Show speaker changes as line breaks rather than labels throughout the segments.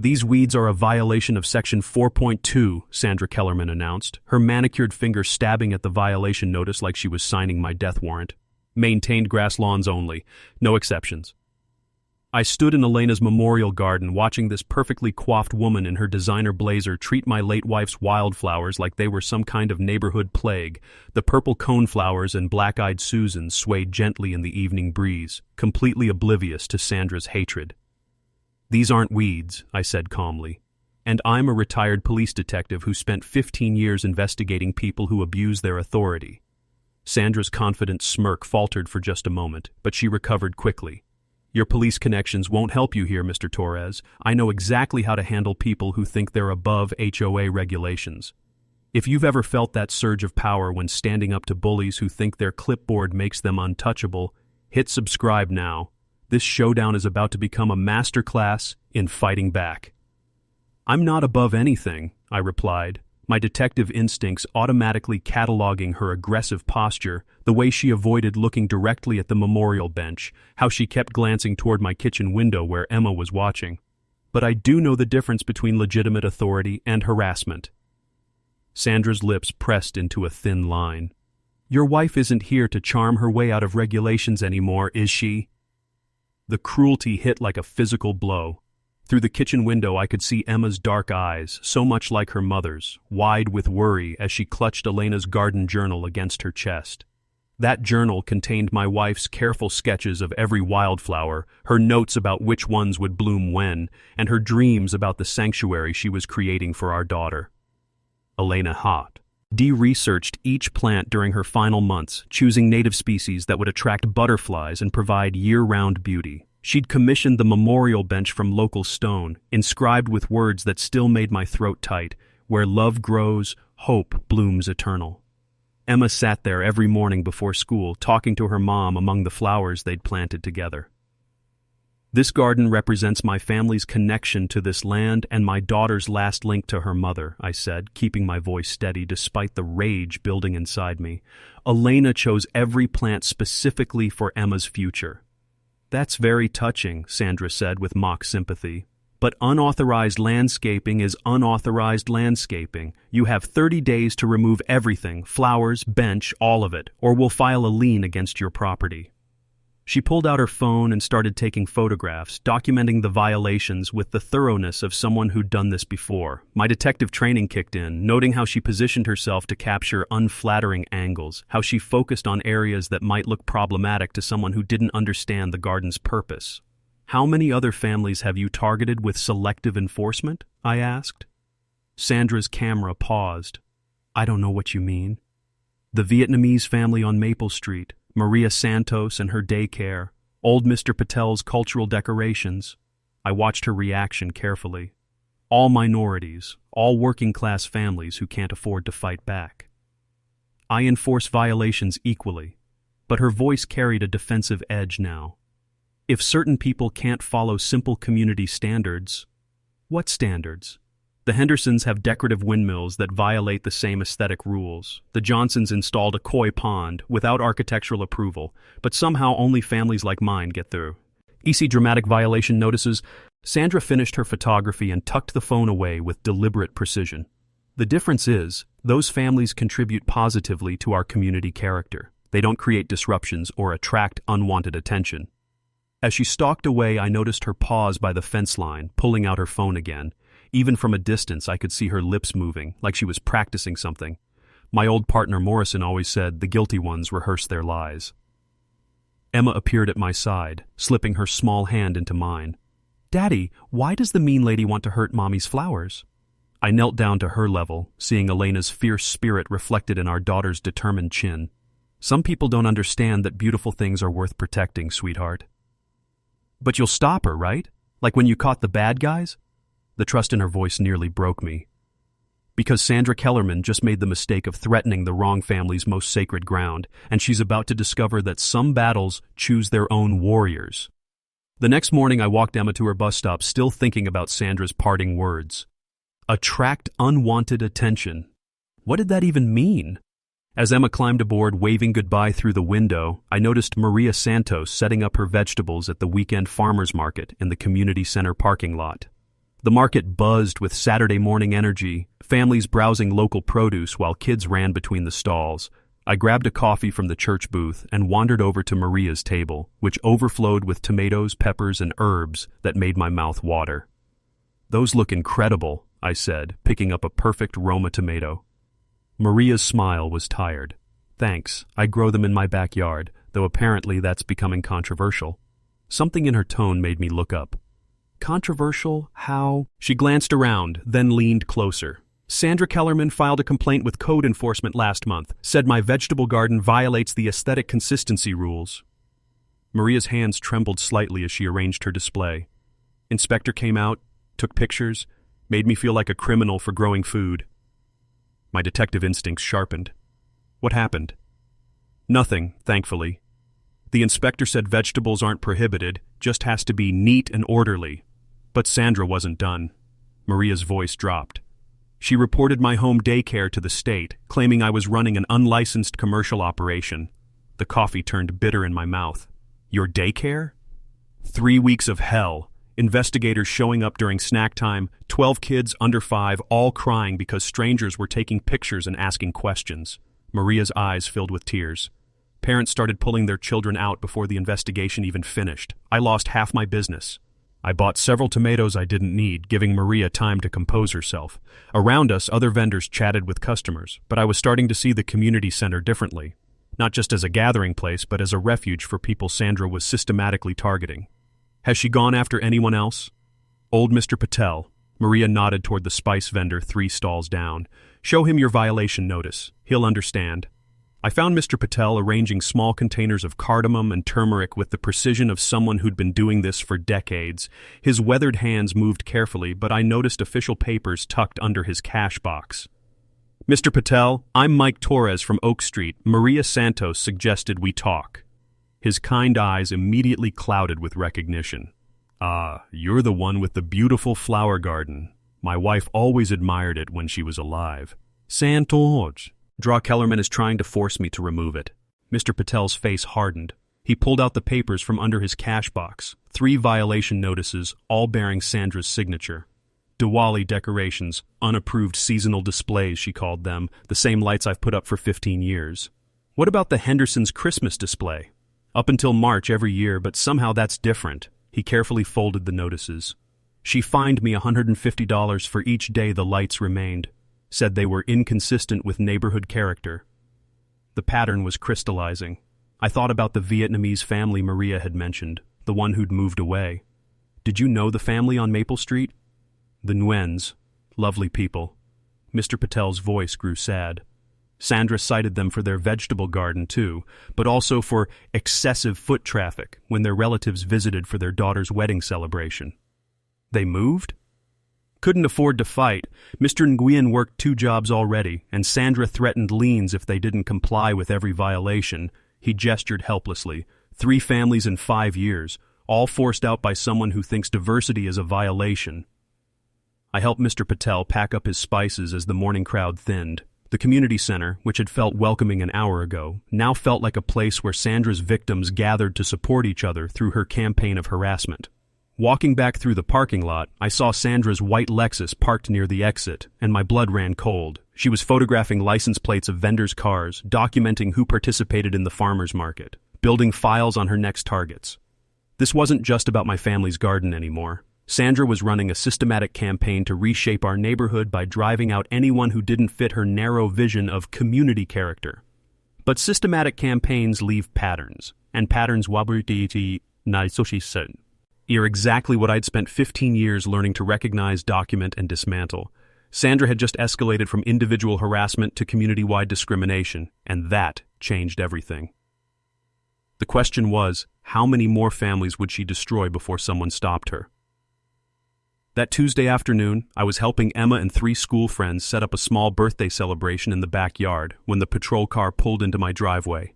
These weeds are a violation of Section 4.2, Sandra Kellerman announced, her manicured finger stabbing at the violation notice like she was signing my death warrant. Maintained grass lawns only, no exceptions. I stood in Elena's memorial garden watching this perfectly coiffed woman in her designer blazer treat my late wife's wildflowers like they were some kind of neighborhood plague. The purple coneflowers and black-eyed Susans swayed gently in the evening breeze, completely oblivious to Sandra's hatred. "These aren't weeds," I said calmly. "And I'm a retired police detective who spent 15 years investigating people who abuse their authority." Sandra's confident smirk faltered for just a moment, but she recovered quickly. "Your police connections won't help you here, Mr. Torres. I know exactly how to handle people who think they're above HOA regulations. If you've ever felt that surge of power when standing up to bullies who think their clipboard makes them untouchable, hit subscribe now. This showdown is about to become a masterclass in fighting back." "I'm not above anything," I replied, my detective instincts automatically cataloging her aggressive posture, the way she avoided looking directly at the memorial bench, how she kept glancing toward my kitchen window where Emma was watching. "But I do know the difference between legitimate authority and harassment." Sandra's lips pressed into a thin line. "Your wife isn't here to charm her way out of regulations anymore, is she?" The cruelty hit like a physical blow. Through the kitchen window I could see Emma's dark eyes, so much like her mother's, wide with worry as she clutched Elena's garden journal against her chest. That journal contained my wife's careful sketches of every wildflower, her notes about which ones would bloom when, and her dreams about the sanctuary she was creating for our daughter. Elena Hott de-researched each plant during her final months, choosing native species that would attract butterflies and provide year-round beauty. She'd commissioned the memorial bench from local stone, inscribed with words that still made my throat tight, "Where love grows, hope blooms eternal." Emma sat there every morning before school, talking to her mom among the flowers they'd planted together. "This garden represents my family's connection to this land and my daughter's last link to her mother," I said, keeping my voice steady despite the rage building inside me. "Elena chose every plant specifically for Emma's future." "That's very touching," Sandra said with mock sympathy. "But unauthorized landscaping is unauthorized landscaping. You have 30 days to remove everything, flowers, bench, all of it, or we'll file a lien against your property." She pulled out her phone and started taking photographs, documenting the violations with the thoroughness of someone who'd done this before. My detective training kicked in, noting how she positioned herself to capture unflattering angles, how she focused on areas that might look problematic to someone who didn't understand the garden's purpose. "How many other families have you targeted with selective enforcement?" I asked. Sandra's camera paused. "I don't know what you mean." "The Vietnamese family on Maple Street, Maria Santos and her daycare, old Mr. Patel's cultural decorations." I watched her reaction carefully. "All minorities, all working-class families who can't afford to fight back. I enforce violations equally," but her voice carried a defensive edge now. "If certain people can't follow simple community standards..." "What standards?" "The Hendersons have decorative windmills that violate the same aesthetic rules. The Johnsons installed a koi pond without architectural approval, but somehow only families like mine get through. EC dramatic violation notices." Sandra finished her photography and tucked the phone away with deliberate precision. "The difference is, those families contribute positively to our community character. They don't create disruptions or attract unwanted attention." As she stalked away, I noticed her pause by the fence line, pulling out her phone again. Even from a distance, I could see her lips moving, like she was practicing something. My old partner Morrison always said the guilty ones rehearse their lies. Emma appeared at my side, slipping her small hand into mine. "Daddy, why does the mean lady want to hurt Mommy's flowers?" I knelt down to her level, seeing Elena's fierce spirit reflected in our daughter's determined chin. "Some people don't understand that beautiful things are worth protecting, sweetheart." "But you'll stop her, right? Like when you caught the bad guys?" The trust in her voice nearly broke me. "Because Sandra Kellerman just made the mistake of threatening the wrong family's most sacred ground, and she's about to discover that some battles choose their own warriors." The next morning I walked Emma to her bus stop, still thinking about Sandra's parting words. Attract unwanted attention. What did that even mean? As Emma climbed aboard, waving goodbye through the window, I noticed Maria Santos setting up her vegetables at the weekend farmers market in the community center parking lot. The market buzzed with Saturday morning energy, families browsing local produce while kids ran between the stalls. I grabbed a coffee from the church booth and wandered over to Maria's table, which overflowed with tomatoes, peppers, and herbs that made my mouth water. "Those look incredible," I said, picking up a perfect Roma tomato. Maria's smile was tired. "Thanks, I grow them in my backyard, though apparently that's becoming controversial." Something in her tone made me look up. "Controversial? How?" She glanced around, then leaned closer. "Sandra Kellerman filed a complaint with code enforcement last month, said my vegetable garden violates the aesthetic consistency rules." Maria's hands trembled slightly as she arranged her display. Inspector came out, took pictures, made me feel like a criminal for growing food. My detective instincts sharpened. What happened? Nothing, thankfully. The inspector said vegetables aren't prohibited, just has to be neat and orderly. But Sandra wasn't done. Maria's voice dropped. She reported my home daycare to the state, claiming I was running an unlicensed commercial operation. The coffee turned bitter in my mouth. Your daycare? 3 weeks of hell. Investigators showing up during snack time, 12 kids under 5, all crying because strangers were taking pictures and asking questions. Maria's eyes filled with tears. Parents started pulling their children out before the investigation even finished. I lost half my business. I bought several tomatoes I didn't need, giving Maria time to compose herself. Around us, other vendors chatted with customers, but I was starting to see the community center differently. Not just as a gathering place, but as a refuge for people Sandra was systematically targeting. Has she gone after anyone else? Old Mr. Patel. Maria nodded toward the spice vendor 3 stalls down. Show him your violation notice. He'll understand. I found Mr. Patel arranging small containers of cardamom and turmeric with the precision of someone who'd been doing this for decades. His weathered hands moved carefully, but I noticed official papers tucked under his cash box. Mr. Patel, I'm Mike Torres from Oak Street. Maria Santos suggested we talk. His kind eyes immediately clouded with recognition. Ah, you're the one with the beautiful flower garden. My wife always admired it when she was alive. Santos. Draw Kellerman is trying to force me to remove it. Mr. Patel's face hardened. He pulled out the papers from under his cash box. 3 violation notices, all bearing Sandra's signature. Diwali decorations, unapproved seasonal displays, she called them, the same lights I've put up for 15 years. What about the Hendersons' Christmas display? Up until March every year, but somehow that's different. He carefully folded the notices. She fined me $150 for each day the lights remained. Said they were inconsistent with neighborhood character. The pattern was crystallizing. I thought about the Vietnamese family Maria had mentioned, the one who'd moved away. Did you know the family on Maple Street? The Nguyen's. Lovely people. Mr. Patel's voice grew sad. Sandra cited them for their vegetable garden, too, but also for excessive foot traffic when their relatives visited for their daughter's wedding celebration. They moved? Couldn't afford to fight. Mr. Nguyen worked 2 jobs already, and Sandra threatened liens if they didn't comply with every violation. He gestured helplessly. 3 families in 5 years, all forced out by someone who thinks diversity is a violation. I helped Mr. Patel pack up his spices as the morning crowd thinned. The community center, which had felt welcoming an hour ago, now felt like a place where Sandra's victims gathered to support each other through her campaign of harassment. Walking back through the parking lot, I saw Sandra's white Lexus parked near the exit, and my blood ran cold. She was photographing license plates of vendors' cars, documenting who participated in the farmers market, building files on her next targets. This wasn't just about my family's garden anymore. Sandra was running a systematic campaign to reshape our neighborhood by driving out anyone who didn't fit her narrow vision of community character. But systematic campaigns leave patterns, and patterns are exactly what I'd spent 15 years learning to recognize, document, and dismantle. Sandra had just escalated from individual harassment to community-wide discrimination, and that changed everything. The question was, how many more families would she destroy before someone stopped her? That Tuesday afternoon, I was helping Emma and 3 school friends set up a small birthday celebration in the backyard when the patrol car pulled into my driveway.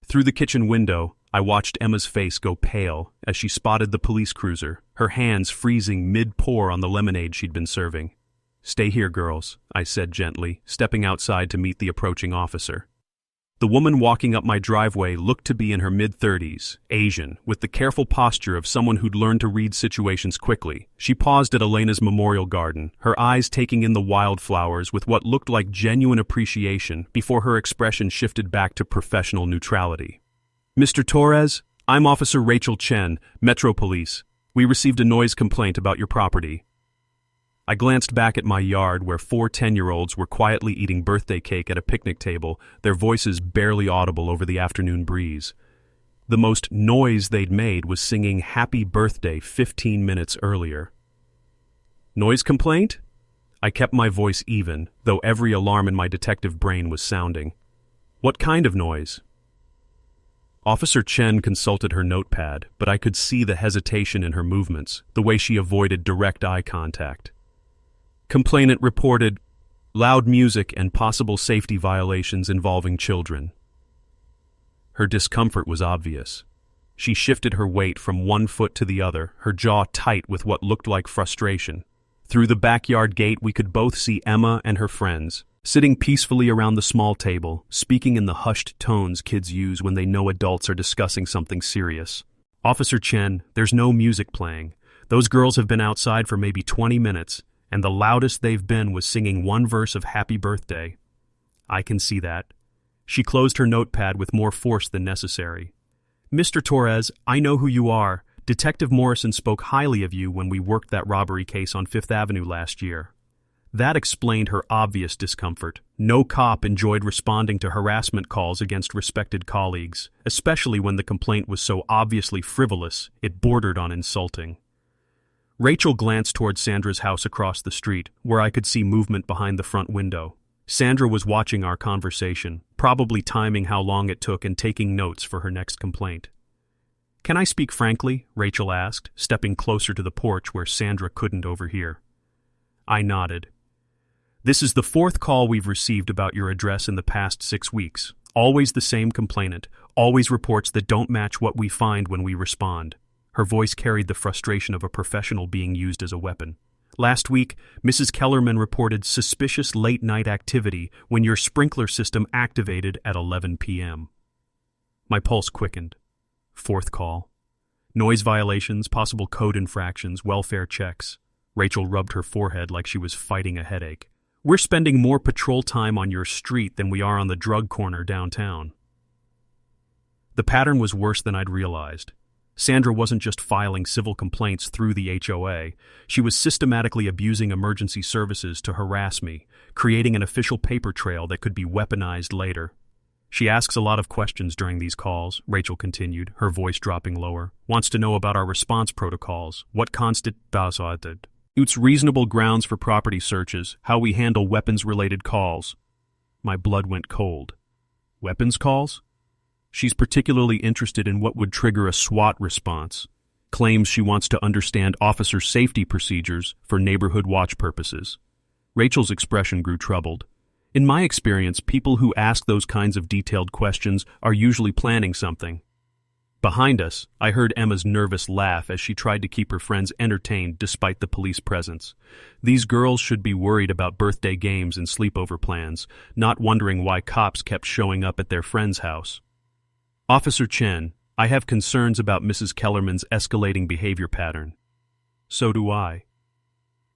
Through the kitchen window, I watched Emma's face go pale as she spotted the police cruiser, her hands freezing mid-pour on the lemonade she'd been serving. "Stay here, girls," I said gently, stepping outside to meet the approaching officer. The woman walking up my driveway looked to be in her mid-30s, Asian, with the careful posture of someone who'd learned to read situations quickly. She paused at Elena's memorial garden, her eyes taking in the wildflowers with what looked like genuine appreciation before her expression shifted back to professional neutrality. "Mr. Torres, I'm Officer Rachel Chen, Metro Police. We received a noise complaint about your property." I glanced back at my yard where 4 10-year-olds were quietly eating birthday cake at a picnic table, their voices barely audible over the afternoon breeze. The most noise they'd made was singing Happy Birthday 15 minutes earlier. "Noise complaint?" I kept my voice even, though every alarm in my detective brain was sounding. "What kind of noise?" Officer Chen consulted her notepad, but I could see the hesitation in her movements, the way she avoided direct eye contact. Complainant reported loud music and possible safety violations involving children. Her discomfort was obvious. She shifted her weight from one foot to the other, her jaw tight with what looked like frustration. Through the backyard gate we could both see Emma and her friends, sitting peacefully around the small table, speaking in the hushed tones kids use when they know adults are discussing something serious. "Officer Chen, there's no music playing. Those girls have been outside for maybe 20 minutes. And the loudest they've been was singing one verse of Happy Birthday." "I can see that." She closed her notepad with more force than necessary. "Mr. Torres, I know who you are. Detective Morrison spoke highly of you when we worked that robbery case on 5th Avenue last year." That explained her obvious discomfort. No cop enjoyed responding to harassment calls against respected colleagues, especially when the complaint was so obviously frivolous it bordered on insulting. Rachel glanced toward Sandra's house across the street, where I could see movement behind the front window. Sandra was watching our conversation, probably timing how long it took and taking notes for her next complaint. "Can I speak frankly?" Rachel asked, stepping closer to the porch where Sandra couldn't overhear. I nodded. "This is the 4th call we've received about your address in the past 6 weeks. Always the same complainant, always reports that don't match what we find when we respond." Her voice carried the frustration of a professional being used as a weapon. "Last week, Mrs. Kellerman reported suspicious late-night activity when your sprinkler system activated at 11 p.m. My pulse quickened. 4th call. Noise violations, possible code infractions, welfare checks. Rachel rubbed her forehead like she was fighting a headache. "We're spending more patrol time on your street than we are on the drug corner downtown." The pattern was worse than I'd realized. Sandra wasn't just filing civil complaints through the HOA, she was systematically abusing emergency services to harass me, creating an official paper trail that could be weaponized later. "She asks a lot of questions during these calls," Rachel continued, her voice dropping lower. "Wants to know about our response protocols, what constitutes reasonable grounds for property searches, how we handle weapons-related calls." My blood went cold. Weapons calls? She's particularly interested in what would trigger a SWAT response. Claims she wants to understand officer safety procedures for neighborhood watch purposes. Rachel's expression grew troubled. In my experience, people who ask those kinds of detailed questions are usually planning something. Behind us, I heard Emma's nervous laugh as she tried to keep her friends entertained despite the police presence. These girls should be worried about birthday games and sleepover plans, not wondering why cops kept showing up at their friend's house. "Officer Chen, I have concerns about Mrs. Kellerman's escalating behavior pattern." "So do I."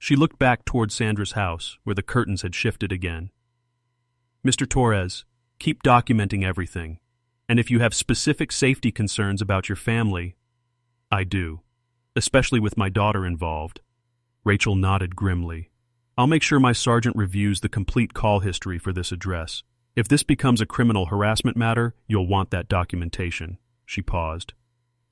She looked back toward Sandra's house, where the curtains had shifted again. "Mr. Torres, keep documenting everything. And if you have specific safety concerns about your family—" "I do, especially with my daughter involved." Rachel nodded grimly. "I'll make sure my sergeant reviews the complete call history for this address. If this becomes a criminal harassment matter, you'll want that documentation." She paused.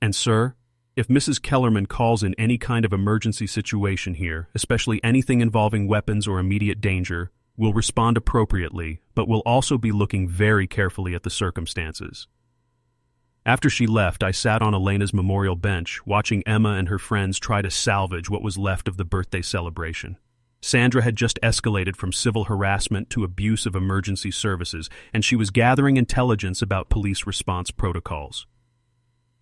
"And sir, if Mrs. Kellerman calls in any kind of emergency situation here, especially anything involving weapons or immediate danger, we'll respond appropriately, but we'll also be looking very carefully at the circumstances." After she left, I sat on Elena's memorial bench, watching Emma and her friends try to salvage what was left of the birthday celebration. Sandra had just escalated from civil harassment to abuse of emergency services, and she was gathering intelligence about police response protocols.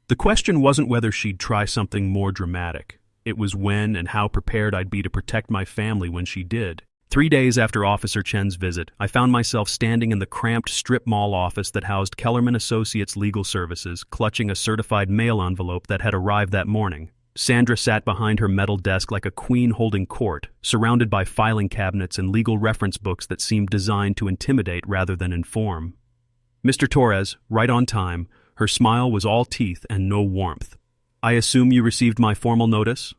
The question wasn't whether she'd try something more dramatic. It was when and how prepared I'd be to protect my family when she did. 3 days after Officer Chen's visit, I found myself standing in the cramped strip mall office that housed Kellerman Associates Legal Services, clutching a certified mail envelope that had arrived that morning. Sandra sat behind her metal desk like a queen holding court, surrounded by filing cabinets and legal reference books that seemed designed to intimidate rather than inform. Mr. Torres, right on time, her smile was all teeth and no warmth. I assume you received my formal notice?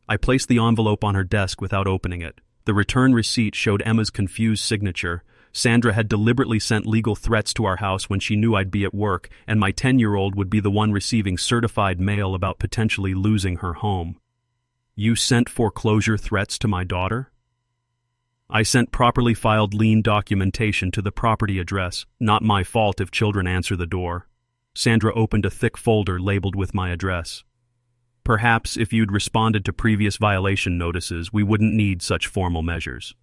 I placed the envelope on her desk without opening it. The return receipt showed Emma's confused signature. Sandra had deliberately sent legal threats to our house when she knew I'd be at work, and my 10-year-old would be the one receiving certified mail about potentially losing her home. You sent foreclosure threats to my daughter? I sent properly filed lien documentation to the property address. Not my fault if children answer the door. Sandra opened a thick folder labeled with my address. Perhaps if you'd responded to previous violation notices, we wouldn't need such formal measures.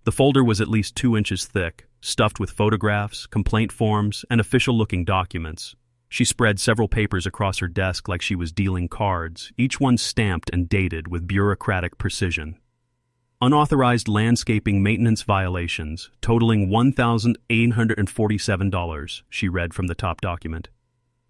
The folder was at least 2 inches thick, stuffed with photographs, complaint forms, and official-looking documents. She spread several papers across her desk like she was dealing cards, each one stamped and dated with bureaucratic precision. Unauthorized landscaping maintenance violations, totaling $1,847, she read from the top document.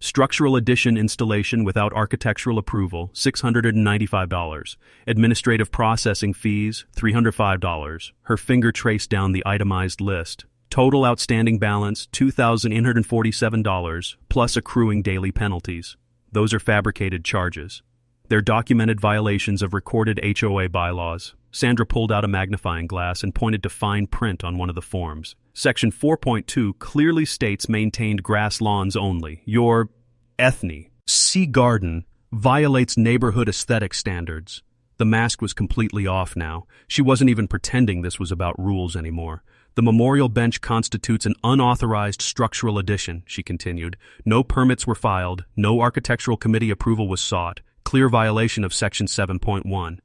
Structural addition installation without architectural approval, $695. Administrative processing fees, $305. Her finger traced down the itemized list. Total outstanding balance, $2,847, plus accruing daily penalties. Those are fabricated charges. They're documented violations of recorded HOA bylaws. Sandra pulled out a magnifying glass and pointed to fine print on one of the forms. Section 4.2 clearly states maintained grass lawns only. Your ethne, sea garden, violates neighborhood aesthetic standards. The mask was completely off now. She wasn't even pretending this was about rules anymore. The memorial bench constitutes an unauthorized structural addition, she continued. No permits were filed, no architectural committee approval was sought. Clear violation of Section 7.1.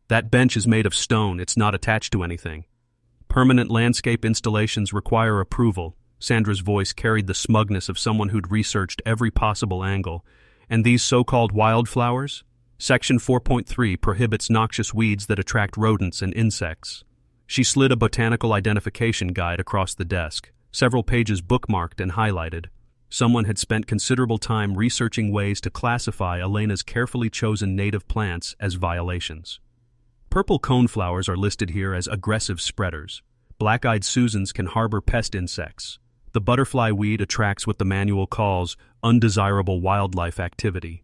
That bench is made of stone, it's not attached to anything. Permanent landscape installations require approval. Sandra's voice carried the smugness of someone who'd researched every possible angle. And these so-called wildflowers? Section 4.3 prohibits noxious weeds that attract rodents and insects. She slid a botanical identification guide across the desk, several pages bookmarked and highlighted. Someone had spent considerable time researching ways to classify Elena's carefully chosen native plants as violations. Purple coneflowers are listed here as aggressive spreaders. Black-eyed Susans can harbor pest insects. The butterfly weed attracts what the manual calls undesirable wildlife activity.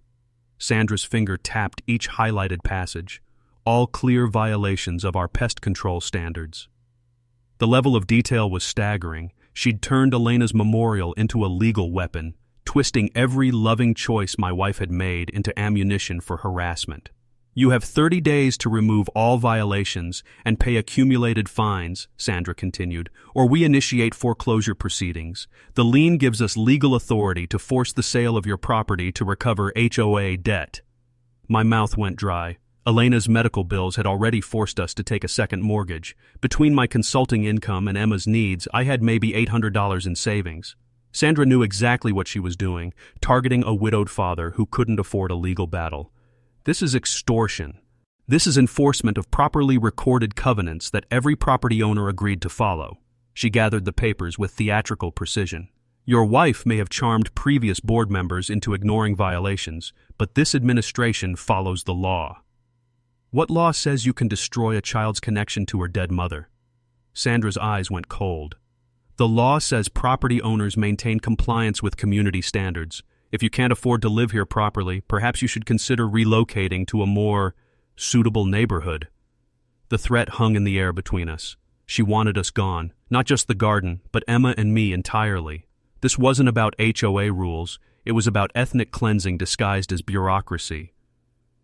Sandra's finger tapped each highlighted passage, all clear violations of our pest control standards. The level of detail was staggering. She'd turned Elena's memorial into a legal weapon, twisting every loving choice my wife had made into ammunition for harassment. You have 30 days to remove all violations and pay accumulated fines, Sandra continued, or we initiate foreclosure proceedings. The lien gives us legal authority to force the sale of your property to recover HOA debt. My mouth went dry. Elena's medical bills had already forced us to take a second mortgage. Between my consulting income and Emma's needs, I had maybe $800 in savings. Sandra knew exactly what she was doing, targeting a widowed father who couldn't afford a legal battle. This is extortion. This is enforcement of properly recorded covenants that every property owner agreed to follow. She gathered the papers with theatrical precision. Your wife may have charmed previous board members into ignoring violations, but this administration follows the law. What law says you can destroy a child's connection to her dead mother? Sandra's eyes went cold. The law says property owners maintain compliance with community standards. If you can't afford to live here properly, perhaps you should consider relocating to a more suitable neighborhood. The threat hung in the air between us. She wanted us gone, not just the garden, but Emma and me entirely. This wasn't about HOA rules. It was about ethnic cleansing disguised as bureaucracy.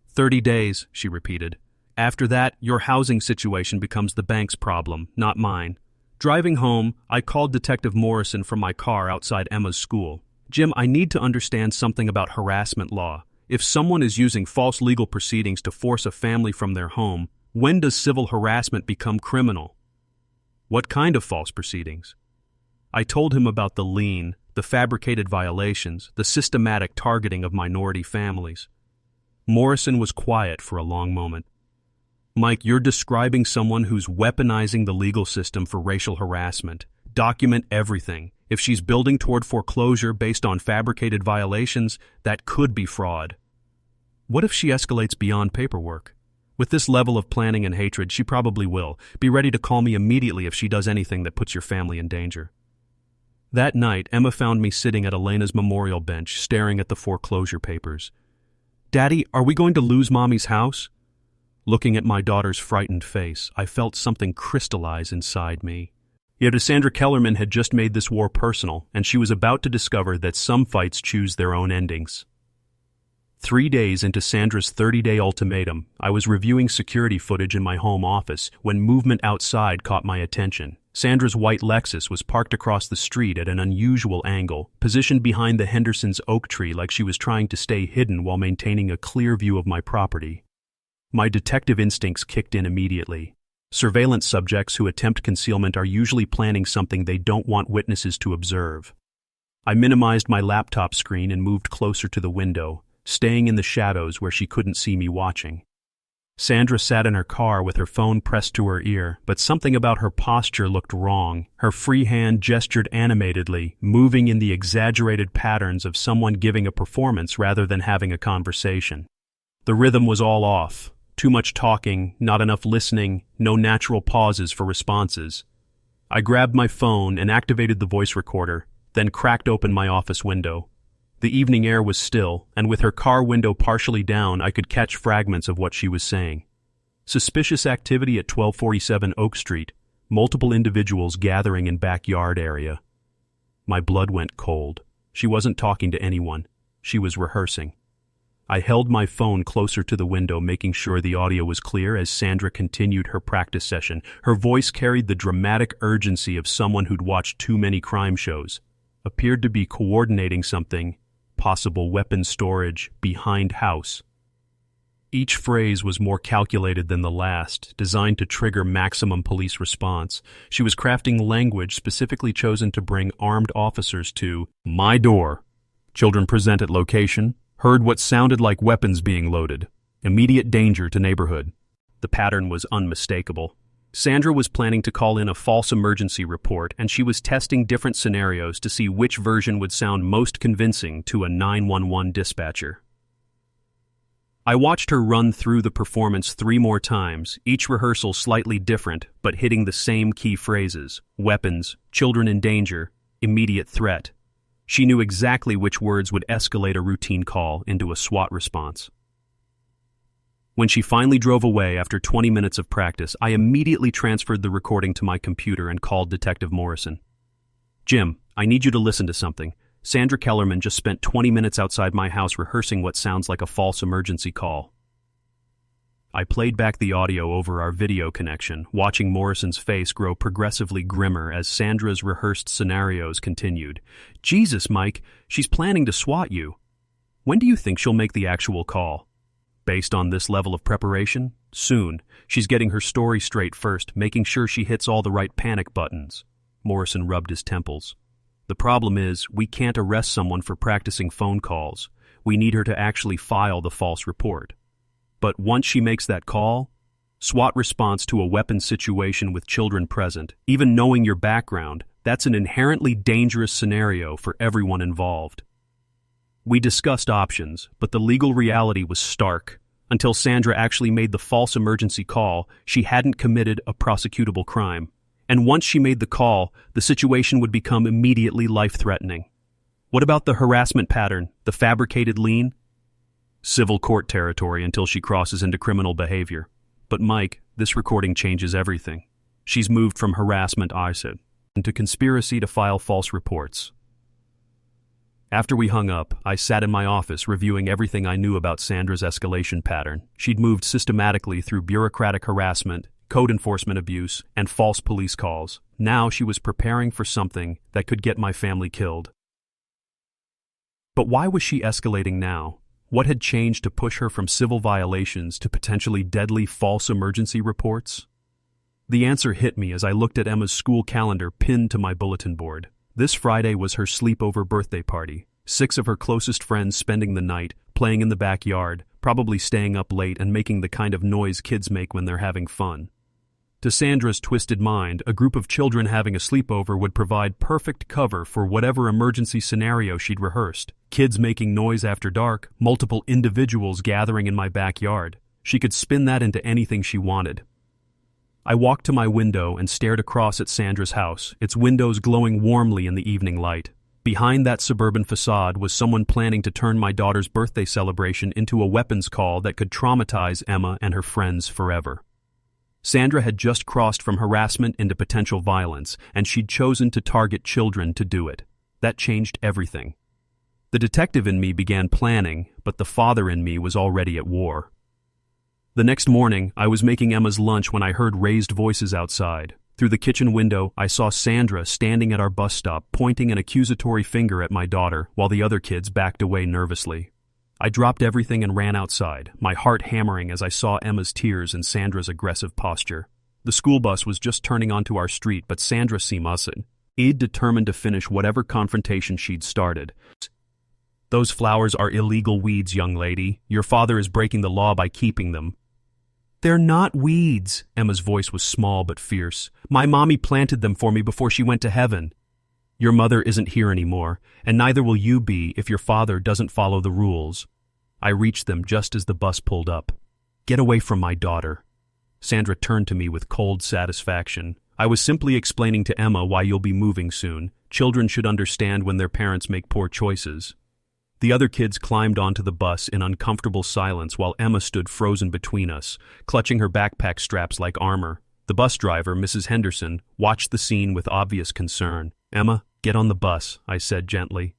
30 days, she repeated. After that, your housing situation becomes the bank's problem, not mine. Driving home, I called Detective Morrison from my car outside Emma's school. Jim, I need to understand something about harassment law. If someone is using false legal proceedings to force a family from their home, when does civil harassment become criminal? What kind of false proceedings? I told him about the lien, the fabricated violations, the systematic targeting of minority families. Morrison was quiet for a long moment. Mike, you're describing someone who's weaponizing the legal system for racial harassment. Document everything. If she's building toward foreclosure based on fabricated violations, that could be fraud. What if she escalates beyond paperwork? With this level of planning and hatred, she probably will. Be ready to call me immediately if she does anything that puts your family in danger. That night, Emma found me sitting at Elena's memorial bench, staring at the foreclosure papers. "Daddy, are we going to lose Mommy's house?" Looking at my daughter's frightened face, I felt something crystallize inside me. Yet Sandra Kellerman had just made this war personal, and she was about to discover that some fights choose their own endings. 3 days into Sandra's 30-day ultimatum, I was reviewing security footage in my home office when movement outside caught my attention. Sandra's white Lexus was parked across the street at an unusual angle, positioned behind the Henderson's oak tree like she was trying to stay hidden while maintaining a clear view of my property. My detective instincts kicked in immediately. Surveillance subjects who attempt concealment are usually planning something they don't want witnesses to observe. I minimized my laptop screen and moved closer to the window, staying in the shadows where she couldn't see me watching. Sandra sat in her car with her phone pressed to her ear, but something about her posture looked wrong. Her free hand gestured animatedly, moving in the exaggerated patterns of someone giving a performance rather than having a conversation. The rhythm was all off. Too much talking, not enough listening, no natural pauses for responses. I grabbed my phone and activated the voice recorder, then cracked open my office window. The evening air was still, and with her car window partially down, I could catch fragments of what she was saying. Suspicious activity at 1247 Oak Street, multiple individuals gathering in backyard area. My blood went cold. She wasn't talking to anyone. She was rehearsing. I held my phone closer to the window, making sure the audio was clear as Sandra continued her practice session. Her voice carried the dramatic urgency of someone who'd watched too many crime shows. Appeared to be coordinating something, possible weapon storage, behind house. Each phrase was more calculated than the last, designed to trigger maximum police response. She was crafting language specifically chosen to bring armed officers to my door. Children present at location. Heard what sounded like weapons being loaded. Immediate danger to neighborhood. The pattern was unmistakable. Sandra was planning to call in a false emergency report, and she was testing different scenarios to see which version would sound most convincing to a 911 dispatcher. I watched her run through the performance 3 more times, each rehearsal slightly different, but hitting the same key phrases: weapons, children in danger, immediate threat. She knew exactly which words would escalate a routine call into a SWAT response. When she finally drove away after 20 minutes of practice, I immediately transferred the recording to my computer and called Detective Morrison. "Jim, I need you to listen to something. Sandra Kellerman just spent 20 minutes outside my house rehearsing what sounds like a false emergency call." I played back the audio over our video connection, watching Morrison's face grow progressively grimmer as Sandra's rehearsed scenarios continued. "Jesus, Mike, she's planning to SWAT you. When do you think she'll make the actual call? Based on this level of preparation? Soon. She's getting her story straight first, making sure she hits all the right panic buttons." Morrison rubbed his temples. "The problem is, we can't arrest someone for practicing phone calls. We need her to actually file the false report. But once she makes that call, SWAT response to a weapon situation with children present, even knowing your background, that's an inherently dangerous scenario for everyone involved." We discussed options, but the legal reality was stark. Until Sandra actually made the false emergency call, she hadn't committed a prosecutable crime. And once she made the call, the situation would become immediately life-threatening. What about the harassment pattern, the fabricated lien? Civil court territory until she crosses into criminal behavior. But Mike, this recording changes everything. She's moved from harassment, I said, into conspiracy to file false reports. After we hung up, I sat in my office reviewing everything I knew about Sandra's escalation pattern. She'd moved systematically through bureaucratic harassment, code enforcement abuse, and false police calls. Now she was preparing for something that could get my family killed. But why was she escalating now? What had changed to push her from civil violations to potentially deadly false emergency reports? The answer hit me as I looked at Emma's school calendar pinned to my bulletin board. This Friday was her sleepover birthday party. 6 of her closest friends spending the night, playing in the backyard, probably staying up late and making the kind of noise kids make when they're having fun. To Sandra's twisted mind, a group of children having a sleepover would provide perfect cover for whatever emergency scenario she'd rehearsed. Kids making noise after dark, multiple individuals gathering in my backyard. She could spin that into anything she wanted. I walked to my window and stared across at Sandra's house, its windows glowing warmly in the evening light. Behind that suburban facade was someone planning to turn my daughter's birthday celebration into a weapons call that could traumatize Emma and her friends forever. Sandra had just crossed from harassment into potential violence, and she'd chosen to target children to do it. That changed everything. The detective in me began planning, but the father in me was already at war. The next morning, I was making Emma's lunch when I heard raised voices outside. Through the kitchen window, I saw Sandra standing at our bus stop, pointing an accusatory finger at my daughter, while the other kids backed away nervously. I dropped everything and ran outside, my heart hammering as I saw Emma's tears and Sandra's aggressive posture. The school bus was just turning onto our street, but Sandra seemed determined to finish whatever confrontation she'd started. "Those flowers are illegal weeds, young lady. Your father is breaking the law by keeping them." "They're not weeds." Emma's voice was small but fierce. "My mommy planted them for me before she went to heaven." "Your mother isn't here anymore, and neither will you be if your father doesn't follow the rules." I reached them just as the bus pulled up. "Get away from my daughter." Sandra turned to me with cold satisfaction. "I was simply explaining to Emma why you'll be moving soon. Children should understand when their parents make poor choices." The other kids climbed onto the bus in uncomfortable silence while Emma stood frozen between us, clutching her backpack straps like armor. The bus driver, Mrs. Henderson, watched the scene with obvious concern. "Emma, get on the bus," I said gently.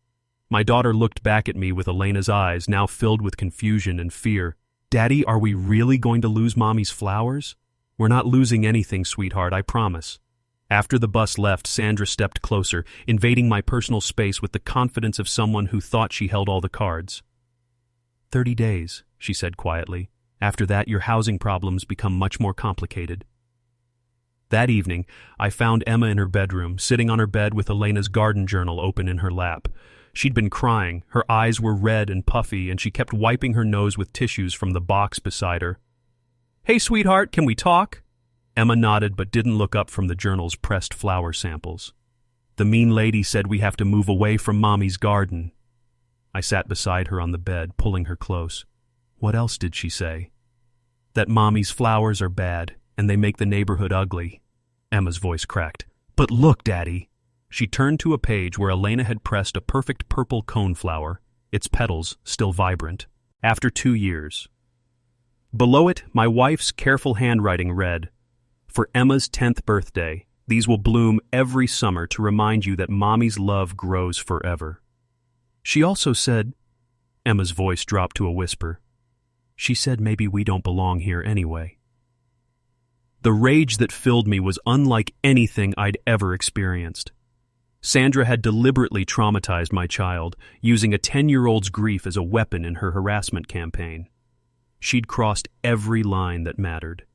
My daughter looked back at me with Elena's eyes, now filled with confusion and fear. "Daddy, are we really going to lose Mommy's flowers?" "We're not losing anything, sweetheart, I promise." After the bus left, Sandra stepped closer, invading my personal space with the confidence of someone who thought she held all the cards. 30 days, she said quietly. "After that, your housing problems become much more complicated." That evening, I found Emma in her bedroom, sitting on her bed with Elena's garden journal open in her lap. She'd been crying, her eyes were red and puffy, and she kept wiping her nose with tissues from the box beside her. "Hey, sweetheart, can we talk?" Emma nodded but didn't look up from the journal's pressed flower samples. "The mean lady said we have to move away from Mommy's garden." I sat beside her on the bed, pulling her close. "What else did she say?" "That Mommy's flowers are bad, and they make the neighborhood ugly." Emma's voice cracked. "But look, Daddy." She turned to a page where Elena had pressed a perfect purple coneflower, its petals still vibrant. "After 2 years." Below it, my wife's careful handwriting read, "For Emma's 10th birthday, these will bloom every summer to remind you that Mommy's love grows forever." She also said, Emma's voice dropped to a whisper, "She said maybe we don't belong here anyway." The rage that filled me was unlike anything I'd ever experienced. Sandra had deliberately traumatized my child, using a 10-year-old's grief as a weapon in her harassment campaign. She'd crossed every line that mattered.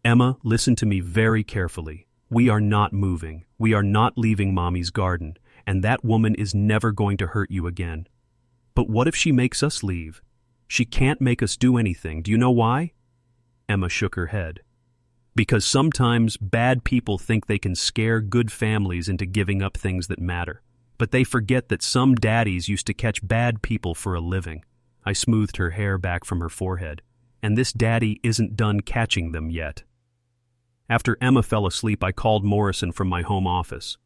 "Emma, listen to me very carefully. We are not moving. We are not leaving Mommy's garden, and that woman is never going to hurt you again. But what if she makes us leave? She can't make us do anything. Do you know why?" Emma shook her head. "Because sometimes bad people think they can scare good families into giving up things that matter. But they forget that some daddies used to catch bad people for a living." I smoothed her hair back from her forehead. "And this daddy isn't done catching them yet." After Emma fell asleep, I called Morrison from my home office.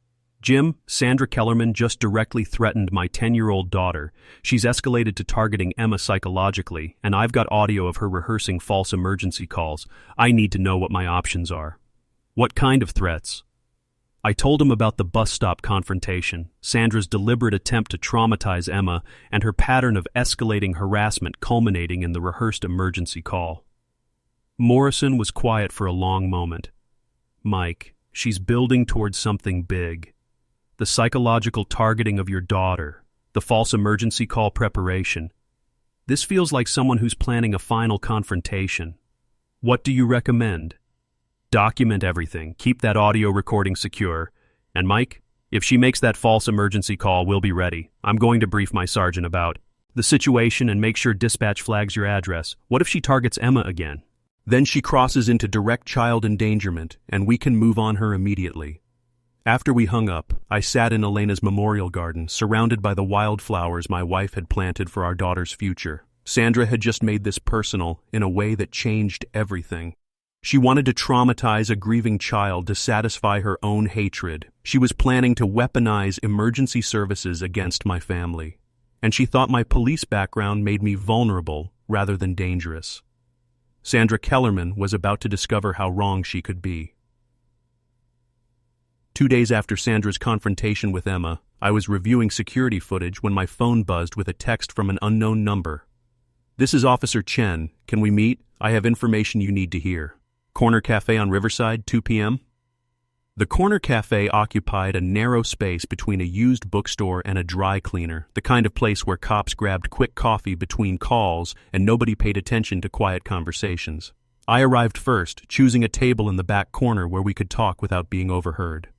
"Jim, Sandra Kellerman just directly threatened my 10-year-old daughter. She's escalated to targeting Emma psychologically, and I've got audio of her rehearsing false emergency calls. I need to know what my options are." "What kind of threats?" I told him about the bus stop confrontation, Sandra's deliberate attempt to traumatize Emma, and her pattern of escalating harassment culminating in the rehearsed emergency call. Morrison was quiet for a long moment. "Mike, she's building towards something big. The psychological targeting of your daughter, the false emergency call preparation. This feels like someone who's planning a final confrontation. What do you recommend?" "Document everything. Keep that audio recording secure. And Mike, if she makes that false emergency call, we'll be ready. I'm going to brief my sergeant about." the situation and make sure dispatch flags your address. What if she targets Emma again? Then she crosses into direct child endangerment, and we can move on her immediately. After we hung up, I sat in Elena's memorial garden, surrounded by the wildflowers my wife had planted for our daughter's future. Sandra had just made this personal in a way that changed everything. She wanted to traumatize a grieving child to satisfy her own hatred. She was planning to weaponize emergency services against my family. And she thought my police background made me vulnerable rather than dangerous. Sandra Kellerman was about to discover how wrong she could be. 2 days after Sandra's confrontation with Emma, I was reviewing security footage when my phone buzzed with a text from an unknown number. "This is Officer Chen. Can we meet? I have information you need to hear. Corner Cafe on Riverside, 2 p.m.? The Corner Cafe occupied a narrow space between a used bookstore and a dry cleaner, the kind of place where cops grabbed quick coffee between calls and nobody paid attention to quiet conversations. I arrived first, choosing a table in the back corner where we could talk without being overheard.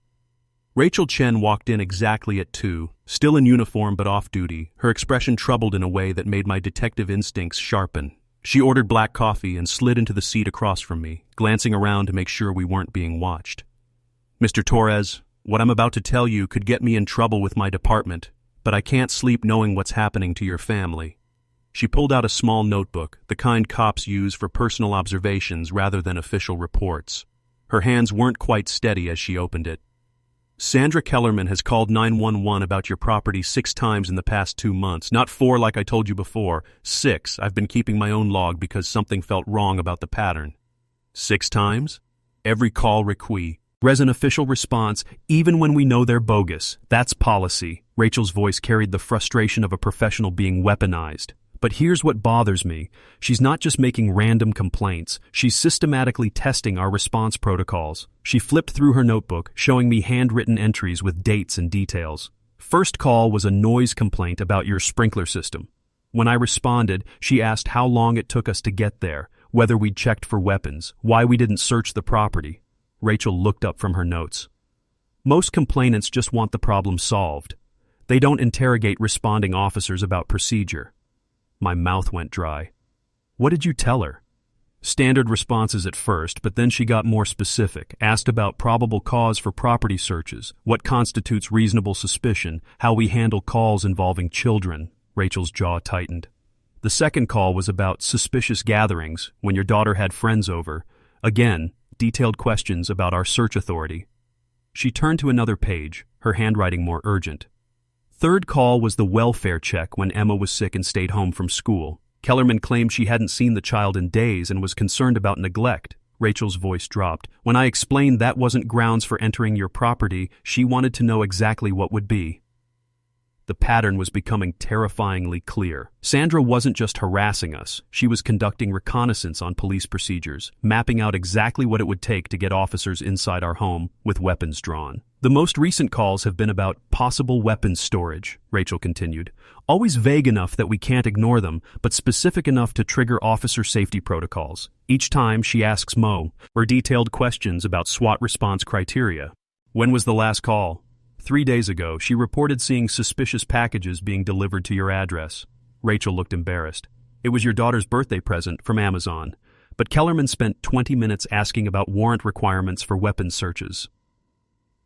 Rachel Chen walked in exactly at 2, still in uniform but off-duty, her expression troubled in a way that made my detective instincts sharpen. She ordered black coffee and slid into the seat across from me, glancing around to make sure we weren't being watched. "Mr. Torres, what I'm about to tell you could get me in trouble with my department, but I can't sleep knowing what's happening to your family." She pulled out a small notebook, the kind cops use for personal observations rather than official reports. Her hands weren't quite steady as she opened it. "Sandra Kellerman has called 911 about your property 6 times in the past 2 months. Not 4 like I told you before. 6. I've been keeping my own log because something felt wrong about the pattern." 6 times? Every call requis. Res an official response, even when we know they're bogus. That's policy. Rachel's voice carried the frustration of a professional being weaponized. But here's what bothers me. She's not just making random complaints. She's systematically testing our response protocols. She flipped through her notebook, showing me handwritten entries with dates and details. "First call was a noise complaint about your sprinkler system. When I responded, she asked how long it took us to get there, whether we'd checked for weapons, why we didn't search the property." Rachel looked up from her notes. "Most complainants just want the problem solved. They don't interrogate responding officers about procedure." My mouth went dry. "What did you tell her?" "Standard responses at first, but then she got more specific, asked about probable cause for property searches, what constitutes reasonable suspicion, how we handle calls involving children." Rachel's jaw tightened. "The second call was about suspicious gatherings, when your daughter had friends over. Again, detailed questions about our search authority." She turned to another page, her handwriting more urgent. "Third call was the welfare check when Emma was sick and stayed home from school. Kellerman claimed she hadn't seen the child in days and was concerned about neglect." Rachel's voice dropped. "When I explained that wasn't grounds for entering your property, she wanted to know exactly what would be." The pattern was becoming terrifyingly clear. Sandra wasn't just harassing us. She was conducting reconnaissance on police procedures, mapping out exactly what it would take to get officers inside our home with weapons drawn. "The most recent calls have been about possible weapons storage," Rachel continued. "Always vague enough that we can't ignore them, but specific enough to trigger officer safety protocols. Each time she asks Mo or detailed questions about SWAT response criteria." "When was the last call?" 3 days ago, she reported seeing suspicious packages being delivered to your address." Rachel looked embarrassed. "It was your daughter's birthday present from Amazon." But Kellerman spent 20 minutes asking about warrant requirements for weapons searches.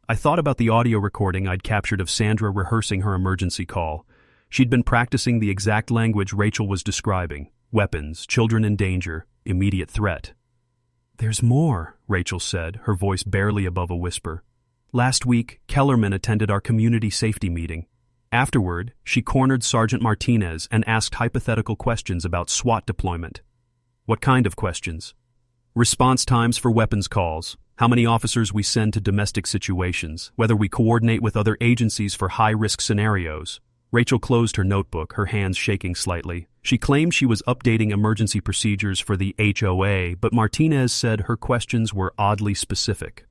I thought about the audio recording I'd captured of Sandra rehearsing her emergency call. She'd been practicing the exact language Rachel was describing: weapons, children in danger, immediate threat. "There's more," Rachel said, her voice barely above a whisper. "Last week, Kellerman attended our community safety meeting. Afterward, she cornered Sergeant Martinez and asked hypothetical questions about SWAT deployment." "What kind of questions?" "Response times for weapons calls, how many officers we send to domestic situations, whether we coordinate with other agencies for high-risk scenarios." Rachel closed her notebook, her hands shaking slightly. She claimed she was updating emergency procedures for the HOA, but Martinez said her questions were oddly specific.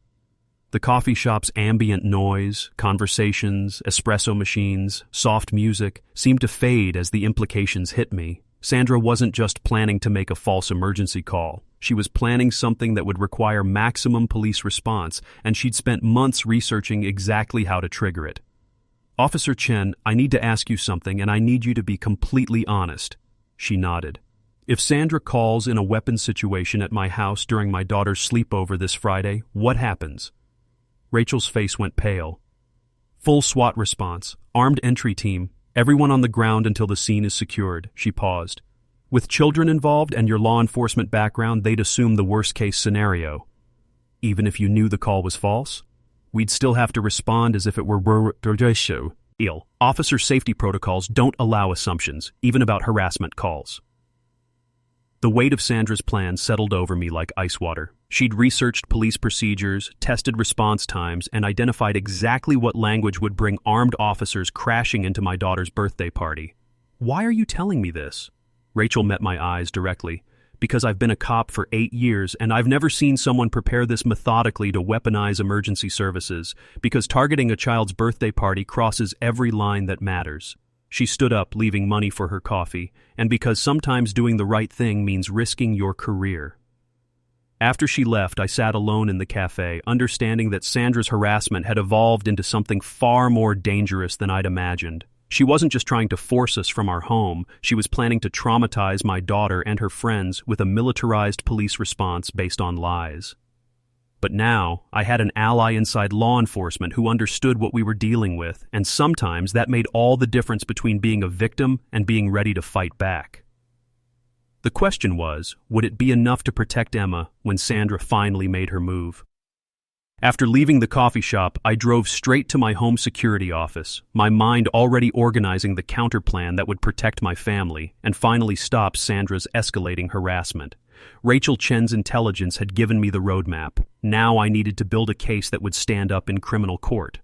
The coffee shop's ambient noise, conversations, espresso machines, soft music seemed to fade as the implications hit me. Sandra wasn't just planning to make a false emergency call. She was planning something that would require maximum police response, and she'd spent months researching exactly how to trigger it. Officer Chen, I need to ask you something and I need you to be completely honest. She nodded. If Sandra calls in a weapons situation at my house during my daughter's sleepover this Friday, what happens? Rachel's face went pale. Full SWAT response, armed entry team, everyone on the ground until the scene is secured, she paused. With children involved and your law enforcement background, they'd assume the worst-case scenario. Even if you knew the call was false? We'd still have to respond as if it were ill. Officer safety protocols don't allow assumptions, even about harassment calls. The weight of Sandra's plan settled over me like ice water. She'd researched police procedures, tested response times, and identified exactly what language would bring armed officers crashing into my daughter's birthday party. Why are you telling me this? Rachel met my eyes directly. Because I've been a cop for 8 years and I've never seen someone prepare this methodically to weaponize emergency services, because targeting a child's birthday party crosses every line that matters. She stood up, leaving money for her coffee, and because sometimes doing the right thing means risking your career. After she left, I sat alone in the cafe, understanding that Sandra's harassment had evolved into something far more dangerous than I'd imagined. She wasn't just trying to force us from our home, she was planning to traumatize my daughter and her friends with a militarized police response based on lies. But now, I had an ally inside law enforcement who understood what we were dealing with, and sometimes that made all the difference between being a victim and being ready to fight back. The question was, would it be enough to protect Emma when Sandra finally made her move? After leaving the coffee shop, I drove straight to my home security office, my mind already organizing the counterplan that would protect my family and finally stop Sandra's escalating harassment. Rachel Chen's intelligence had given me the roadmap. Now I needed to build a case that would stand up in criminal court.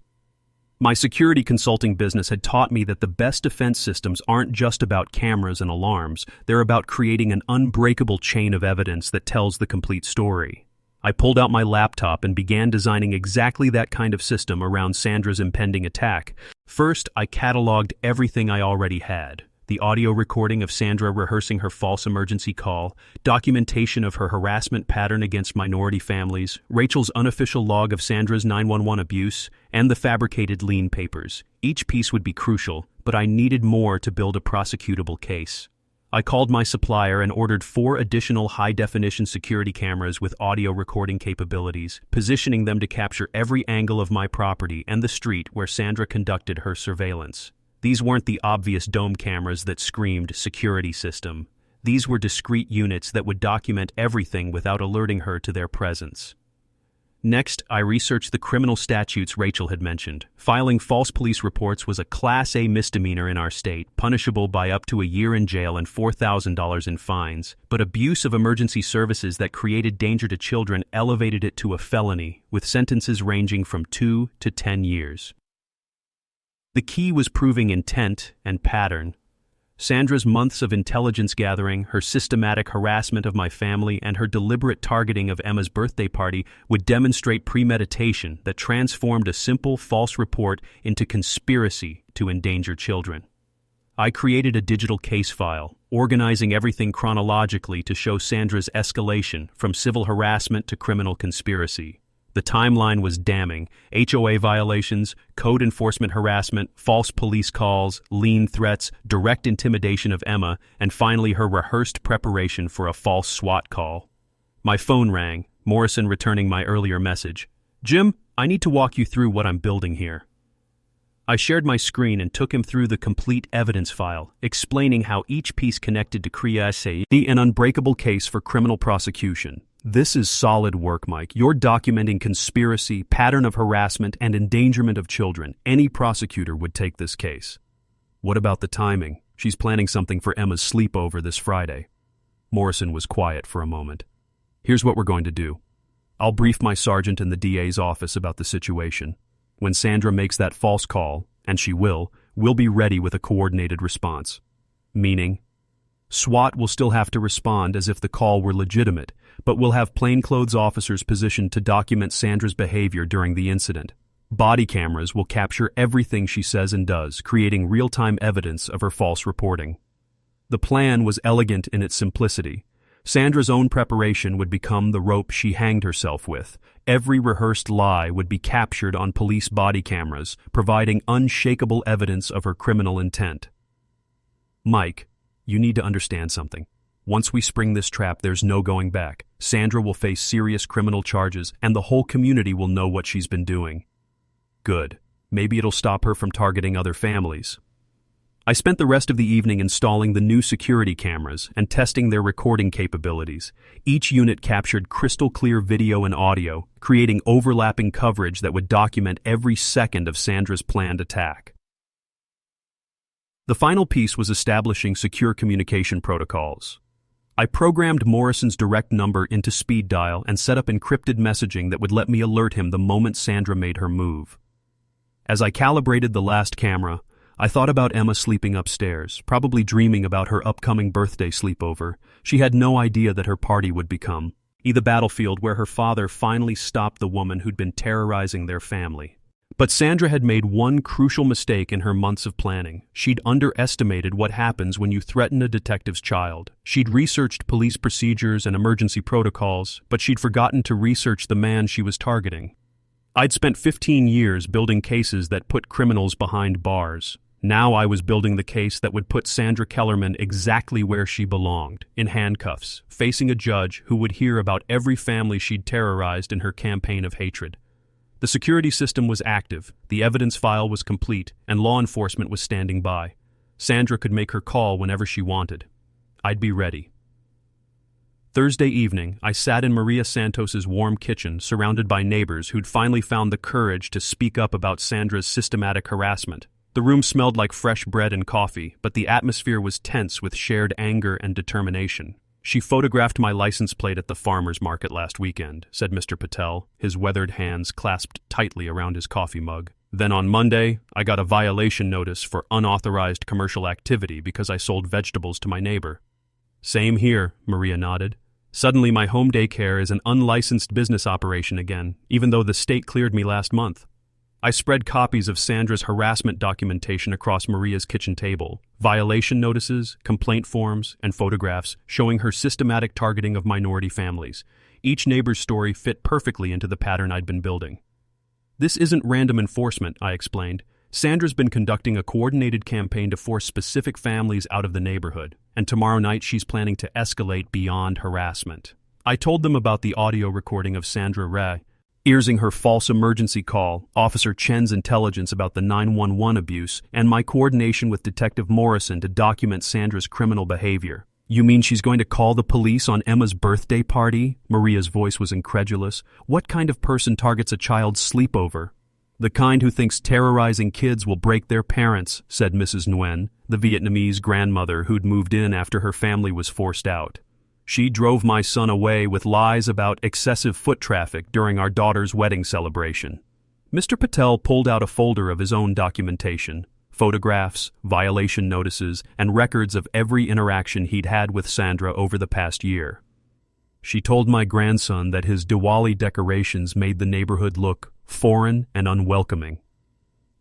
My security consulting business had taught me that the best defense systems aren't just about cameras and alarms, they're about creating an unbreakable chain of evidence that tells the complete story. I pulled out my laptop and began designing exactly that kind of system around Sandra's impending attack. First, I cataloged everything I already had. The audio recording of Sandra rehearsing her false emergency call, documentation of her harassment pattern against minority families, Rachel's unofficial log of Sandra's 911 abuse, and the fabricated lien papers. Each piece would be crucial, but I needed more to build a prosecutable case. I called my supplier and ordered 4 additional high-definition security cameras with audio recording capabilities, positioning them to capture every angle of my property and the street where Sandra conducted her surveillance. These weren't the obvious dome cameras that screamed security system. These were discrete units that would document everything without alerting her to their presence. Next, I researched the criminal statutes Rachel had mentioned. Filing false police reports was a Class A misdemeanor in our state, punishable by up to a year in jail and $4,000 in fines. But abuse of emergency services that created danger to children elevated it to a felony, with sentences ranging from 2 to 10 years. The key was proving intent and pattern. Sandra's months of intelligence gathering, her systematic harassment of my family, and her deliberate targeting of Emma's birthday party would demonstrate premeditation that transformed a simple false report into conspiracy to endanger children. I created a digital case file, organizing everything chronologically to show Sandra's escalation from civil harassment to criminal conspiracy. The timeline was damning: HOA violations, code enforcement harassment, false police calls, lien threats, direct intimidation of Emma, and finally her rehearsed preparation for a false SWAT call. My phone rang, Morrison returning my earlier message. "Jim, I need to walk you through what I'm building here." I shared my screen and took him through the complete evidence file, explaining how each piece connected to create an unbreakable case for criminal prosecution. "This is solid work, Mike. You're documenting conspiracy, pattern of harassment, and endangerment of children. Any prosecutor would take this case." "What about the timing? She's planning something for Emma's sleepover this Friday." Morrison was quiet for a moment. "Here's what we're going to do. I'll brief my sergeant in the DA's office about the situation. When Sandra makes that false call, and she will, we'll be ready with a coordinated response." Meaning, SWAT will still have to respond as if the call were legitimate, but we'll have plainclothes officers positioned to document Sandra's behavior during the incident. Body cameras will capture everything she says and does, creating real-time evidence of her false reporting. The plan was elegant in its simplicity. Sandra's own preparation would become the rope she hanged herself with. Every rehearsed lie would be captured on police body cameras, providing unshakable evidence of her criminal intent. Mike, you need to understand something. Once we spring this trap, there's no going back. Sandra will face serious criminal charges, and the whole community will know what she's been doing. Good. Maybe it'll stop her from targeting other families. I spent the rest of the evening installing the new security cameras and testing their recording capabilities. Each unit captured crystal-clear video and audio, creating overlapping coverage that would document every second of Sandra's planned attack. The final piece was establishing secure communication protocols. I programmed Morrison's direct number into speed dial and set up encrypted messaging that would let me alert him the moment Sandra made her move. As I calibrated the last camera, I thought about Emma sleeping upstairs, probably dreaming about her upcoming birthday sleepover. She had no idea that her party would become the battlefield where her father finally stopped the woman who'd been terrorizing their family. But Sandra had made one crucial mistake in her months of planning. She'd underestimated what happens when you threaten a detective's child. She'd researched police procedures and emergency protocols, but she'd forgotten to research the man she was targeting. I'd spent 15 years building cases that put criminals behind bars. Now I was building the case that would put Sandra Kellerman exactly where she belonged, in handcuffs, facing a judge who would hear about every family she'd terrorized in her campaign of hatred. The security system was active, the evidence file was complete, and law enforcement was standing by. Sandra could make her call whenever she wanted. I'd be ready. Thursday evening, I sat in Maria Santos's warm kitchen, surrounded by neighbors who'd finally found the courage to speak up about Sandra's systematic harassment. The room smelled like fresh bread and coffee, but the atmosphere was tense with shared anger and determination. "She photographed my license plate at the farmer's market last weekend," said Mr. Patel, his weathered hands clasped tightly around his coffee mug. "Then on Monday, I got a violation notice for unauthorized commercial activity because I sold vegetables to my neighbor." "Same here," Maria nodded. "Suddenly my home daycare is an unlicensed business operation again, even though the state cleared me last month." I spread copies of Sandra's harassment documentation across Maria's kitchen table, violation notices, complaint forms, and photographs showing her systematic targeting of minority families. Each neighbor's story fit perfectly into the pattern I'd been building. "This isn't random enforcement," I explained. "Sandra's been conducting a coordinated campaign to force specific families out of the neighborhood, and tomorrow night she's planning to escalate beyond harassment." I told them about the audio recording of Sandra rehearsing her false emergency call, Officer Chen's intelligence about the 911 abuse, and my coordination with Detective Morrison to document Sandra's criminal behavior. "You mean she's going to call the police on Emma's birthday party?" Maria's voice was incredulous. "What kind of person targets a child's sleepover?" "The kind who thinks terrorizing kids will break their parents," said Mrs. Nguyen, the Vietnamese grandmother who'd moved in after her family was forced out. "She drove my son away with lies about excessive foot traffic during our daughter's wedding celebration." Mr. Patel pulled out a folder of his own documentation, photographs, violation notices, and records of every interaction he'd had with Sandra over the past year. "She told my grandson that his Diwali decorations made the neighborhood look foreign and unwelcoming."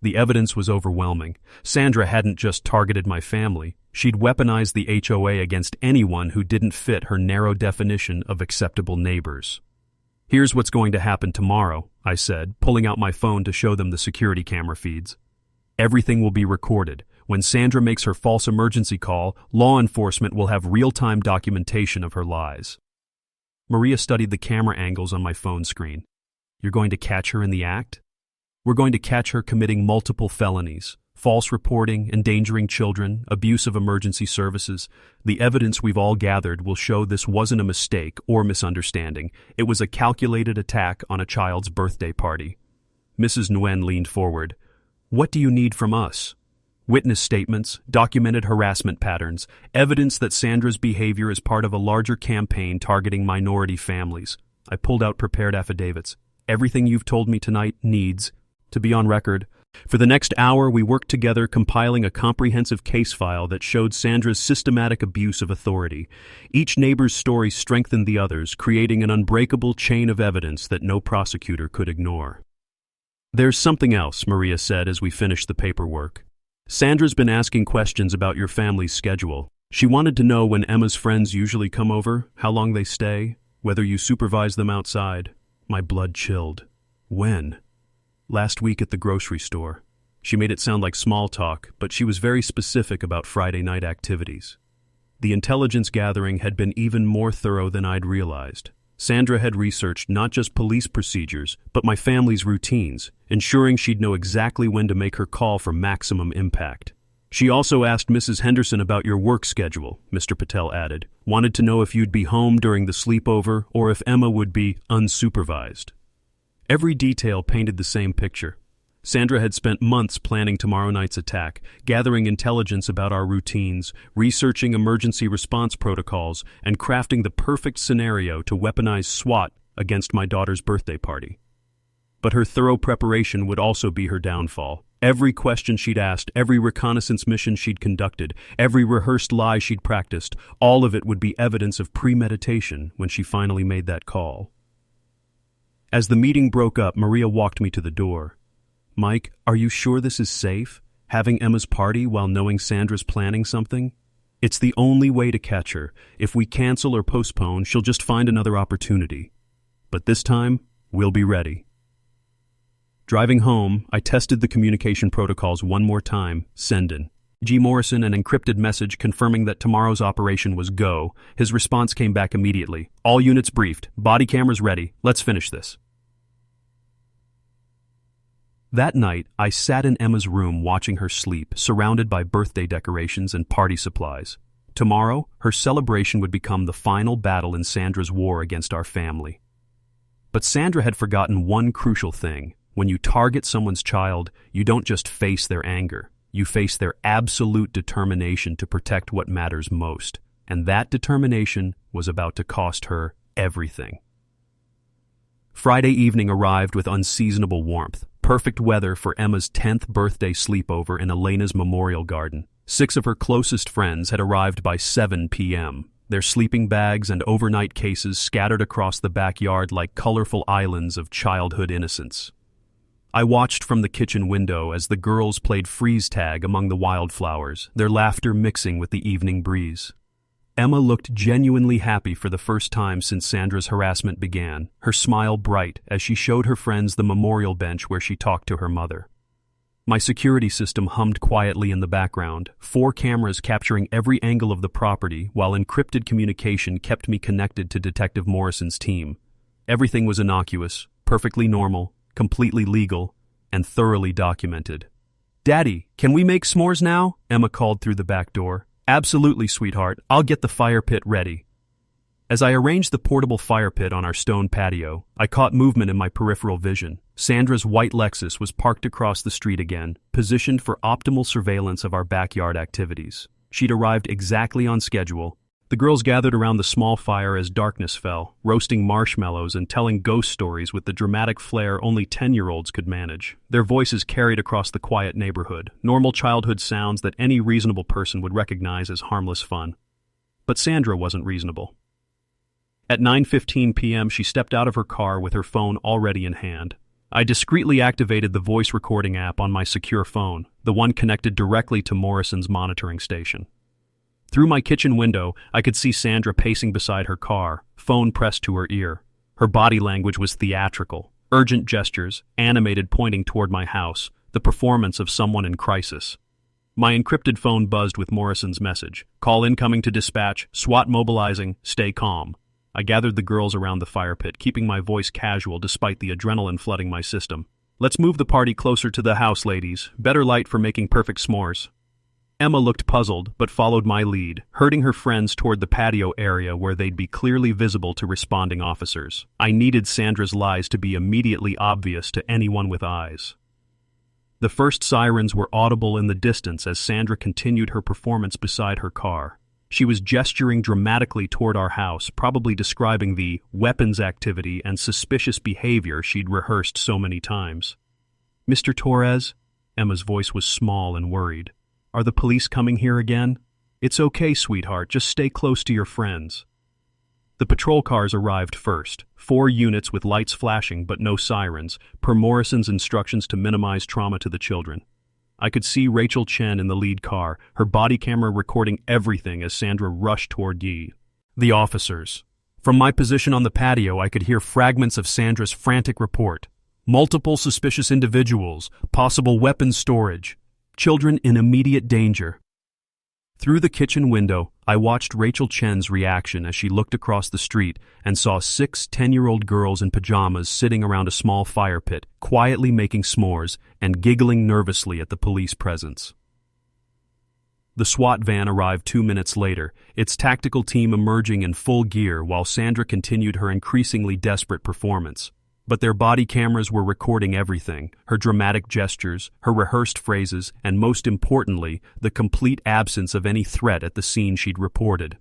The evidence was overwhelming. Sandra hadn't just targeted my family. She'd weaponized the HOA against anyone who didn't fit her narrow definition of acceptable neighbors. "Here's what's going to happen tomorrow," I said, pulling out my phone to show them the security camera feeds. "Everything will be recorded. When Sandra makes her false emergency call, law enforcement will have real-time documentation of her lies." Maria studied the camera angles on my phone screen. "You're going to catch her in the act?" "We're going to catch her committing multiple felonies. False reporting, endangering children, abuse of emergency services. The evidence we've all gathered will show this wasn't a mistake or misunderstanding. It was a calculated attack on a child's birthday party." Mrs. Nguyen leaned forward. "What do you need from us?" "Witness statements, documented harassment patterns, evidence that Sandra's behavior is part of a larger campaign targeting minority families." I pulled out prepared affidavits. "Everything you've told me tonight needs to be on record." For the next hour, we worked together compiling a comprehensive case file that showed Sandra's systematic abuse of authority. Each neighbor's story strengthened the others, creating an unbreakable chain of evidence that no prosecutor could ignore. "There's something else," Maria said as we finished the paperwork. "Sandra's been asking questions about your family's schedule. She wanted to know when Emma's friends usually come over, how long they stay, whether you supervise them outside. My blood chilled. When? Last week at the grocery store. She made it sound like small talk, but she was very specific about Friday night activities. The intelligence gathering had been even more thorough than I'd realized. Sandra had researched not just police procedures, but my family's routines, ensuring she'd know exactly when to make her call for maximum impact. She also asked Mrs. Henderson about your work schedule, Mr. Patel added. Wanted to know if you'd be home during the sleepover or if Emma would be unsupervised. Every detail painted the same picture. Sandra had spent months planning tomorrow night's attack, gathering intelligence about our routines, researching emergency response protocols, and crafting the perfect scenario to weaponize Swat against my daughter's birthday party. But her thorough preparation would also be her downfall. Every question she'd asked, every reconnaissance mission she'd conducted, every rehearsed lie she'd practiced, all of it would be evidence of premeditation when she finally made that call. As the meeting broke up, Maria walked me to the door. Mike, are you sure this is safe? Having Emma's party while knowing Sandra's planning something? It's the only way to catch her. If we cancel or postpone, she'll just find another opportunity. But this time, we'll be ready. Driving home, I tested the communication protocols one more time, sendin. G. Morrison, an encrypted message confirming that tomorrow's operation was go. His response came back immediately. All units briefed. Body cameras ready. Let's finish this. That night, I sat in Emma's room watching her sleep, surrounded by birthday decorations and party supplies. Tomorrow, her celebration would become the final battle in Sandra's war against our family. But Sandra had forgotten one crucial thing. When you target someone's child, you don't just face their anger. You face their absolute determination to protect what matters most. And that determination was about to cost her everything. Friday evening arrived with unseasonable warmth. Perfect weather for Emma's 10th birthday sleepover in Elena's memorial garden. 6 of her closest friends had arrived by 7 p.m., their sleeping bags and overnight cases scattered across the backyard like colorful islands of childhood innocence. I watched from the kitchen window as the girls played freeze tag among the wildflowers, their laughter mixing with the evening breeze. Emma looked genuinely happy for the first time since Sandra's harassment began, her smile bright as she showed her friends the memorial bench where she talked to her mother. My security system hummed quietly in the background, 4 cameras capturing every angle of the property, while encrypted communication kept me connected to Detective Morrison's team. Everything was innocuous, perfectly normal, completely legal, and thoroughly documented. "Daddy, can we make s'mores now?" Emma called through the back door. "Absolutely, sweetheart. I'll get the fire pit ready." As I arranged the portable fire pit on our stone patio, I caught movement in my peripheral vision. Sandra's white Lexus was parked across the street again, positioned for optimal surveillance of our backyard activities. She'd arrived exactly on schedule. The girls gathered around the small fire as darkness fell, roasting marshmallows and telling ghost stories with the dramatic flair only 10-year-olds could manage. Their voices carried across the quiet neighborhood, normal childhood sounds that any reasonable person would recognize as harmless fun. But Sandra wasn't reasonable. At 9:15 p.m., she stepped out of her car with her phone already in hand. I discreetly activated the voice recording app on my secure phone, the one connected directly to Morrison's monitoring station. Through my kitchen window, I could see Sandra pacing beside her car, phone pressed to her ear. Her body language was theatrical, urgent gestures, animated pointing toward my house, the performance of someone in crisis. My encrypted phone buzzed with Morrison's message. "Call incoming to dispatch, SWAT mobilizing, stay calm." I gathered the girls around the fire pit, keeping my voice casual despite the adrenaline flooding my system. "Let's move the party closer to the house, ladies. Better light for making perfect s'mores." Emma looked puzzled, but followed my lead, herding her friends toward the patio area where they'd be clearly visible to responding officers. I needed Sandra's lies to be immediately obvious to anyone with eyes. The first sirens were audible in the distance as Sandra continued her performance beside her car. She was gesturing dramatically toward our house, probably describing the weapons activity and suspicious behavior she'd rehearsed so many times. "Mr. Torres?" Emma's voice was small and worried. "Are the police coming here again?" "It's okay, sweetheart. Just stay close to your friends." The patrol cars arrived first, 4 units with lights flashing but no sirens, per Morrison's instructions to minimize trauma to the children. I could see Rachel Chen in the lead car, her body camera recording everything as Sandra rushed toward the officers. From my position on the patio, I could hear fragments of Sandra's frantic report. Multiple suspicious individuals, possible weapons storage, children in immediate danger. Through the kitchen window, I watched Rachel Chen's reaction as she looked across the street and saw 6 10-year-old girls in pajamas sitting around a small fire pit, quietly making s'mores and giggling nervously at the police presence. The SWAT van arrived 2 minutes later, its tactical team emerging in full gear while Sandra continued her increasingly desperate performance. But their body cameras were recording everything, her dramatic gestures, her rehearsed phrases, and most importantly, the complete absence of any threat at the scene she'd reported.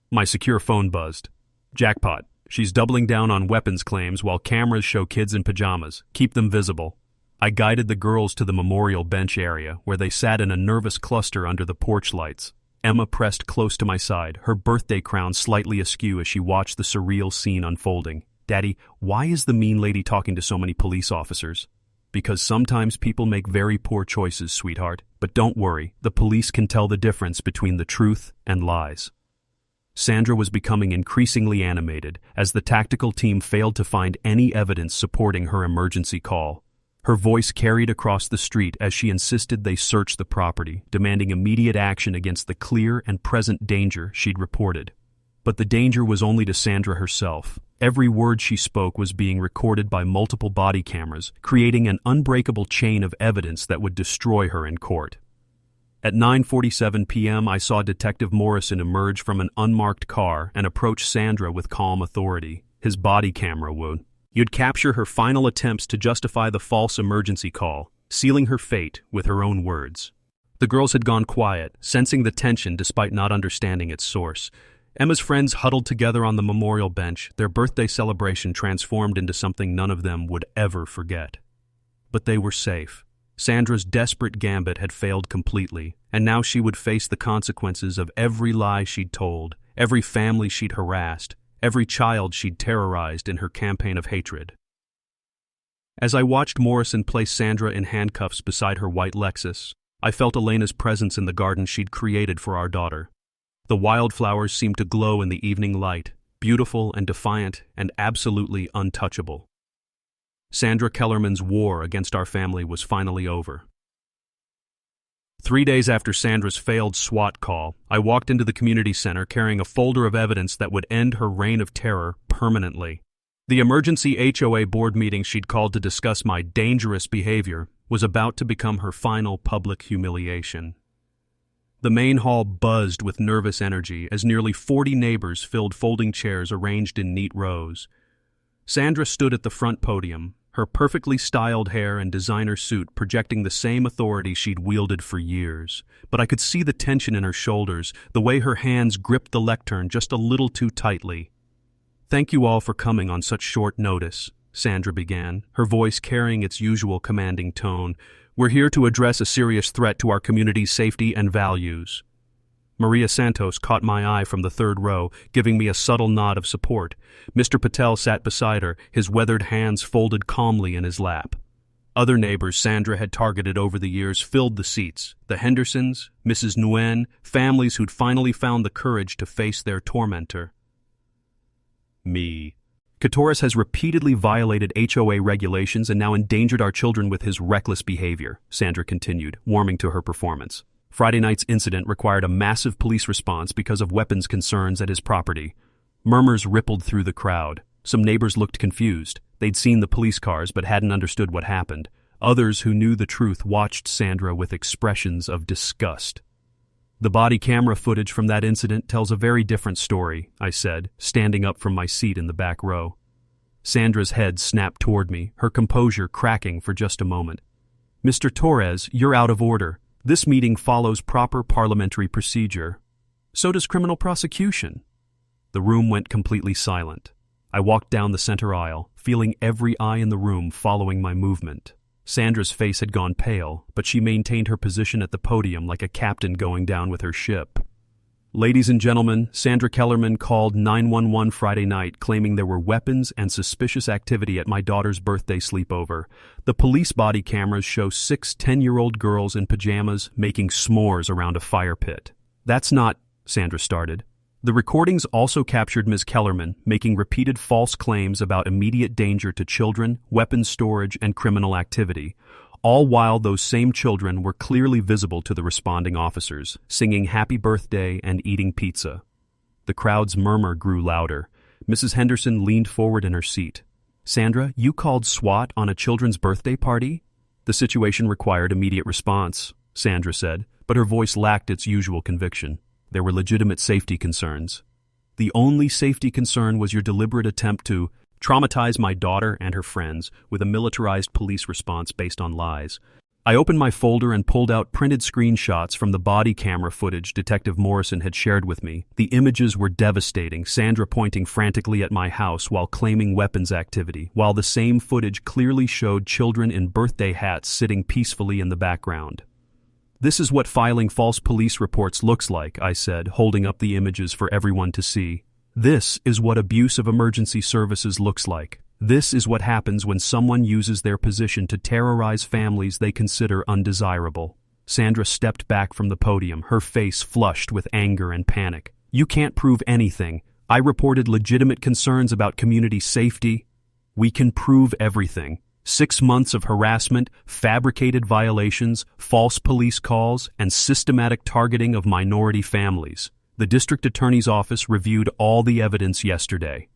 My secure phone buzzed. Jackpot. She's doubling down on weapons claims while cameras show kids in pajamas. Keep them visible. I guided the girls to the memorial bench area, where they sat in a nervous cluster under the porch lights. Emma pressed close to my side, her birthday crown slightly askew as she watched the surreal scene unfolding. Daddy, why is the mean lady talking to so many police officers? Because sometimes people make very poor choices, sweetheart. But don't worry, the police can tell the difference between the truth and lies. Sandra was becoming increasingly animated as the tactical team failed to find any evidence supporting her emergency call. Her voice carried across the street as she insisted they search the property, demanding immediate action against the clear and present danger she'd reported. But the danger was only to Sandra herself. Every word she spoke was being recorded by multiple body cameras, creating an unbreakable chain of evidence that would destroy her in court. At 9:47 p.m., I saw Detective Morrison emerge from an unmarked car and approach Sandra with calm authority. His body camera would capture her final attempts to justify the false emergency call, sealing her fate with her own words. The girls had gone quiet, sensing the tension despite not understanding its source. Emma's friends huddled together on the memorial bench, their birthday celebration transformed into something none of them would ever forget. But they were safe. Sandra's desperate gambit had failed completely, and now she would face the consequences of every lie she'd told, every family she'd harassed, every child she'd terrorized in her campaign of hatred. As I watched Morrison place Sandra in handcuffs beside her white Lexus, I felt Elena's presence in the garden she'd created for our daughter. The wildflowers seemed to glow in the evening light, beautiful and defiant and absolutely untouchable. Sandra Kellerman's war against our family was finally over. 3 days after Sandra's failed SWAT call, I walked into the community center carrying a folder of evidence that would end her reign of terror permanently. The emergency HOA board meeting she'd called to discuss my dangerous behavior was about to become her final public humiliation. The main hall buzzed with nervous energy as nearly 40 neighbors filled folding chairs arranged in neat rows. Sandra stood at the front podium, her perfectly styled hair and designer suit projecting the same authority she'd wielded for years. But I could see the tension in her shoulders, the way her hands gripped the lectern just a little too tightly. "Thank you all for coming on such short notice," Sandra began, her voice carrying its usual commanding tone. "We're here to address a serious threat to our community's safety and values." Maria Santos caught my eye from the third row, giving me a subtle nod of support. Mr. Patel sat beside her, his weathered hands folded calmly in his lap. Other neighbors Sandra had targeted over the years filled the seats. The Hendersons, Mrs. Nguyen, families who'd finally found the courage to face their tormentor. Me. Katoris has repeatedly violated HOA regulations and now endangered our children with his reckless behavior, Sandra continued, warming to her performance. Friday night's incident required a massive police response because of weapons concerns at his property. Murmurs rippled through the crowd. Some neighbors looked confused. They'd seen the police cars but hadn't understood what happened. Others who knew the truth watched Sandra with expressions of disgust. "The body camera footage from that incident tells a very different story," I said, standing up from my seat in the back row. Sandra's head snapped toward me, her composure cracking for just a moment. "Mr. Torres, you're out of order. This meeting follows proper parliamentary procedure. So does criminal prosecution." The room went completely silent. I walked down the center aisle, feeling every eye in the room following my movement. Sandra's face had gone pale, but she maintained her position at the podium like a captain going down with her ship. Ladies and gentlemen, Sandra Kellerman called 911 Friday night claiming there were weapons and suspicious activity at my daughter's birthday sleepover. The police body cameras show 6 10-year-old girls in pajamas making s'mores around a fire pit. That's not, Sandra started. The recordings also captured Ms. Kellerman making repeated false claims about immediate danger to children, weapons storage, and criminal activity, all while those same children were clearly visible to the responding officers, singing happy birthday and eating pizza. The crowd's murmur grew louder. Mrs. Henderson leaned forward in her seat. Sandra, you called SWAT on a children's birthday party? The situation required immediate response, Sandra said, but her voice lacked its usual conviction. There were legitimate safety concerns. The only safety concern was your deliberate attempt to traumatize my daughter and her friends with a militarized police response based on lies. I opened my folder and pulled out printed screenshots from the body camera footage Detective Morrison had shared with me. The images were devastating, Sandra pointing frantically at my house while claiming weapons activity, while the same footage clearly showed children in birthday hats sitting peacefully in the background. This is what filing false police reports looks like, I said, holding up the images for everyone to see. This is what abuse of emergency services looks like. This is what happens when someone uses their position to terrorize families they consider undesirable. Sandra stepped back from the podium, her face flushed with anger and panic. You can't prove anything. I reported legitimate concerns about community safety. We can prove everything. 6 months of harassment, fabricated violations, false police calls, and systematic targeting of minority families. The district attorney's office reviewed all the evidence yesterday.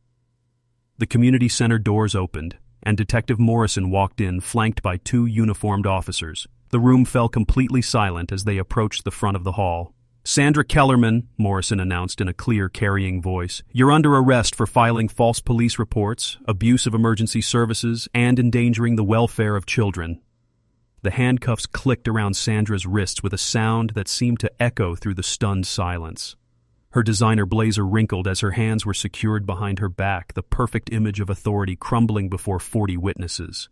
The community center doors opened, and Detective Morrison walked in, flanked by 2 uniformed officers. The room fell completely silent as they approached the front of the hall. Sandra Kellerman, Morrison announced in a clear, carrying voice, you're under arrest for filing false police reports, abuse of emergency services, and endangering the welfare of children. The handcuffs clicked around Sandra's wrists with a sound that seemed to echo through the stunned silence. Her designer blazer wrinkled as her hands were secured behind her back, the perfect image of authority crumbling before 40 witnesses.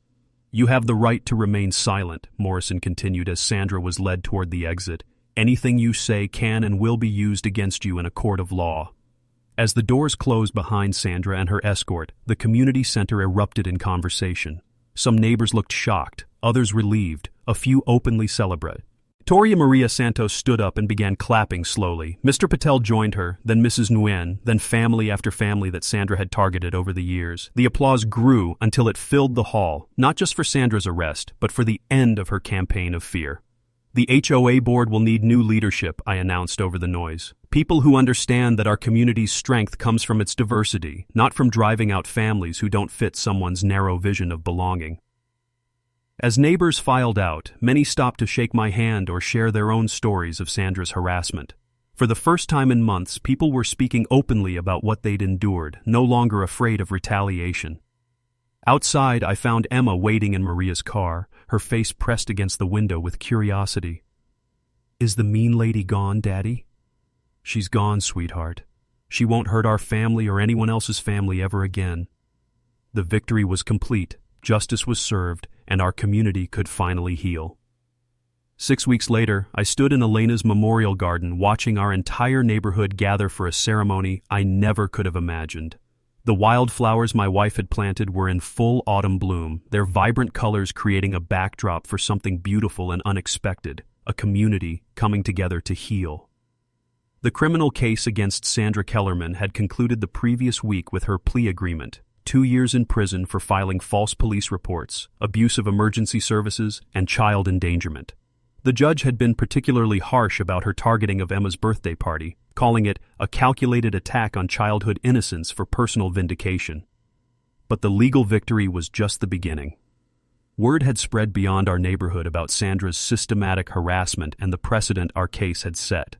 You have the right to remain silent, Morrison continued as Sandra was led toward the exit. Anything you say can and will be used against you in a court of law. As the doors closed behind Sandra and her escort, the community center erupted in conversation. Some neighbors looked shocked, others relieved, a few openly celebrate. Victoria Maria Santos stood up and began clapping slowly. Mr. Patel joined her, then Mrs. Nguyen, then family after family that Sandra had targeted over the years. The applause grew until it filled the hall, not just for Sandra's arrest, but for the end of her campaign of fear. The HOA board will need new leadership, I announced over the noise. People who understand that our community's strength comes from its diversity, not from driving out families who don't fit someone's narrow vision of belonging. As neighbors filed out, many stopped to shake my hand or share their own stories of Sandra's harassment. For the first time in months, people were speaking openly about what they'd endured, no longer afraid of retaliation. Outside, I found Emma waiting in Maria's car, her face pressed against the window with curiosity. Is the mean lady gone, Daddy? She's gone, sweetheart. She won't hurt our family or anyone else's family ever again. The victory was complete, justice was served, and our community could finally heal. 6 weeks later, I stood in Elena's memorial garden watching our entire neighborhood gather for a ceremony I never could have imagined. The wildflowers my wife had planted were in full autumn bloom, their vibrant colors creating a backdrop for something beautiful and unexpected, a community coming together to heal. The criminal case against Sandra Kellerman had concluded the previous week with her plea agreement, 2 years in prison for filing false police reports, abuse of emergency services, and child endangerment. The judge had been particularly harsh about her targeting of Emma's birthday party, calling it a calculated attack on childhood innocence for personal vindication. But the legal victory was just the beginning. Word had spread beyond our neighborhood about Sandra's systematic harassment and the precedent our case had set.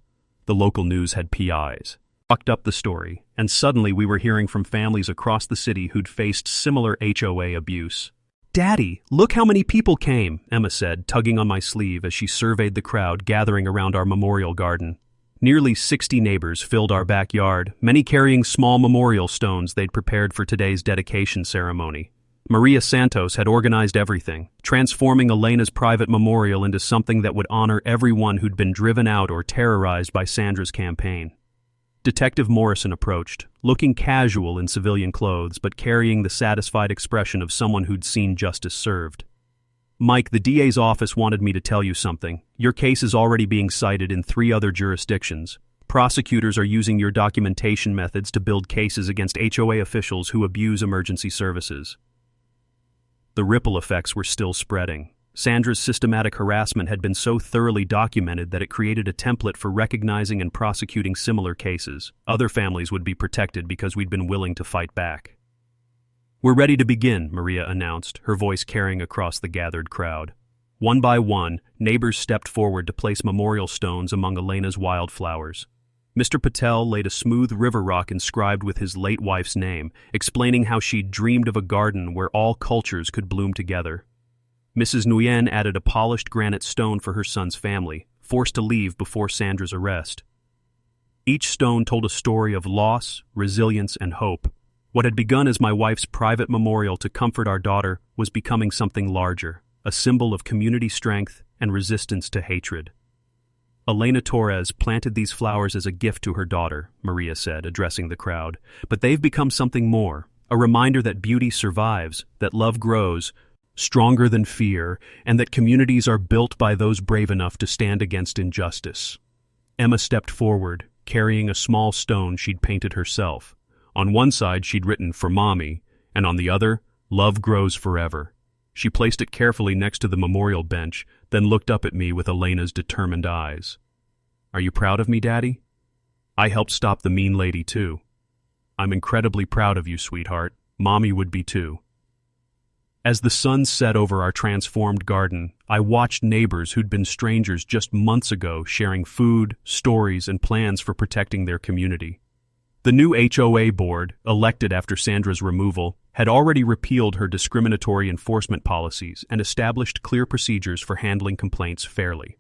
The local news had PIs. Fucked up the story, and suddenly we were hearing from families across the city who'd faced similar HOA abuse. Daddy, look how many people came, Emma said, tugging on my sleeve as she surveyed the crowd gathering around our memorial garden. Nearly 60 neighbors filled our backyard, many carrying small memorial stones they'd prepared for today's dedication ceremony. Maria Santos had organized everything, transforming Elena's private memorial into something that would honor everyone who'd been driven out or terrorized by Sandra's campaign. Detective Morrison approached, looking casual in civilian clothes but carrying the satisfied expression of someone who'd seen justice served. "Mike, the DA's office wanted me to tell you something. Your case is already being cited in 3 other jurisdictions. Prosecutors are using your documentation methods to build cases against HOA officials who abuse emergency services." The ripple effects were still spreading. Sandra's systematic harassment had been so thoroughly documented that it created a template for recognizing and prosecuting similar cases. Other families would be protected because we'd been willing to fight back. "We're ready to begin," Maria announced, her voice carrying across the gathered crowd. One by one, neighbors stepped forward to place memorial stones among Elena's wildflowers. Mr. Patel laid a smooth river rock inscribed with his late wife's name, explaining how she'd dreamed of a garden where all cultures could bloom together. Mrs. Nguyen added a polished granite stone for her son's family, forced to leave before Sandra's arrest. Each stone told a story of loss, resilience, and hope. What had begun as my wife's private memorial to comfort our daughter was becoming something larger, a symbol of community strength and resistance to hatred. "Elena Torres planted these flowers as a gift to her daughter," Maria said, addressing the crowd. "But they've become something more, a reminder that beauty survives, that love grows, stronger than fear, and that communities are built by those brave enough to stand against injustice." Emma stepped forward, carrying a small stone she'd painted herself. On one side she'd written, "For Mommy," and on the other, "Love grows forever." She placed it carefully next to the memorial bench, then looked up at me with Elena's determined eyes. "Are you proud of me, Daddy? I helped stop the mean lady, too." "I'm incredibly proud of you, sweetheart. Mommy would be, too." As the sun set over our transformed garden, I watched neighbors who'd been strangers just months ago sharing food, stories, and plans for protecting their community. The new HOA board, elected after Sandra's removal, had already repealed her discriminatory enforcement policies and established clear procedures for handling complaints fairly.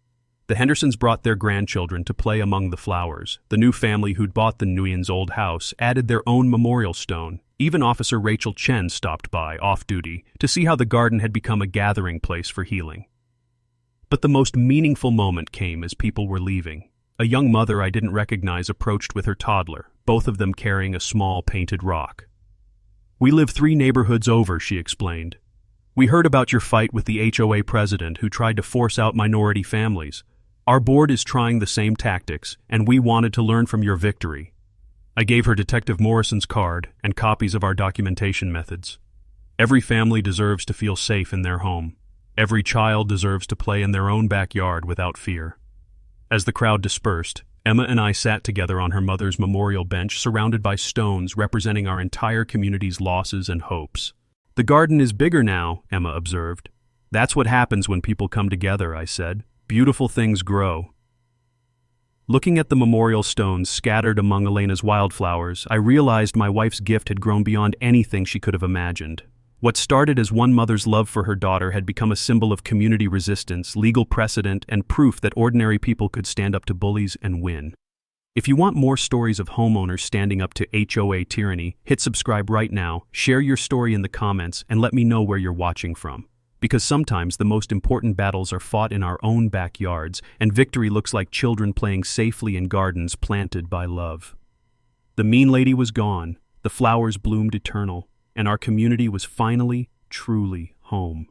The Hendersons brought their grandchildren to play among the flowers. The new family who'd bought the Nguyen's old house added their own memorial stone. Even Officer Rachel Chen stopped by, off-duty, to see how the garden had become a gathering place for healing. But the most meaningful moment came as people were leaving. A young mother I didn't recognize approached with her toddler, both of them carrying a small painted rock. "We live 3 neighborhoods over," she explained. "We heard about your fight with the HOA president who tried to force out minority families. Our board is trying the same tactics, and we wanted to learn from your victory." I gave her Detective Morrison's card and copies of our documentation methods. Every family deserves to feel safe in their home. Every child deserves to play in their own backyard without fear. As the crowd dispersed, Emma and I sat together on her mother's memorial bench surrounded by stones representing our entire community's losses and hopes. "The garden is bigger now," Emma observed. "That's what happens when people come together," I said. "Beautiful things grow." Looking at the memorial stones scattered among Elena's wildflowers, I realized my wife's gift had grown beyond anything she could have imagined. What started as one mother's love for her daughter had become a symbol of community resistance, legal precedent, and proof that ordinary people could stand up to bullies and win. If you want more stories of homeowners standing up to HOA tyranny, hit subscribe right now, share your story in the comments, and let me know where you're watching from. Because sometimes the most important battles are fought in our own backyards, and victory looks like children playing safely in gardens planted by love. The mean lady was gone, the flowers bloomed eternal, and our community was finally, truly home.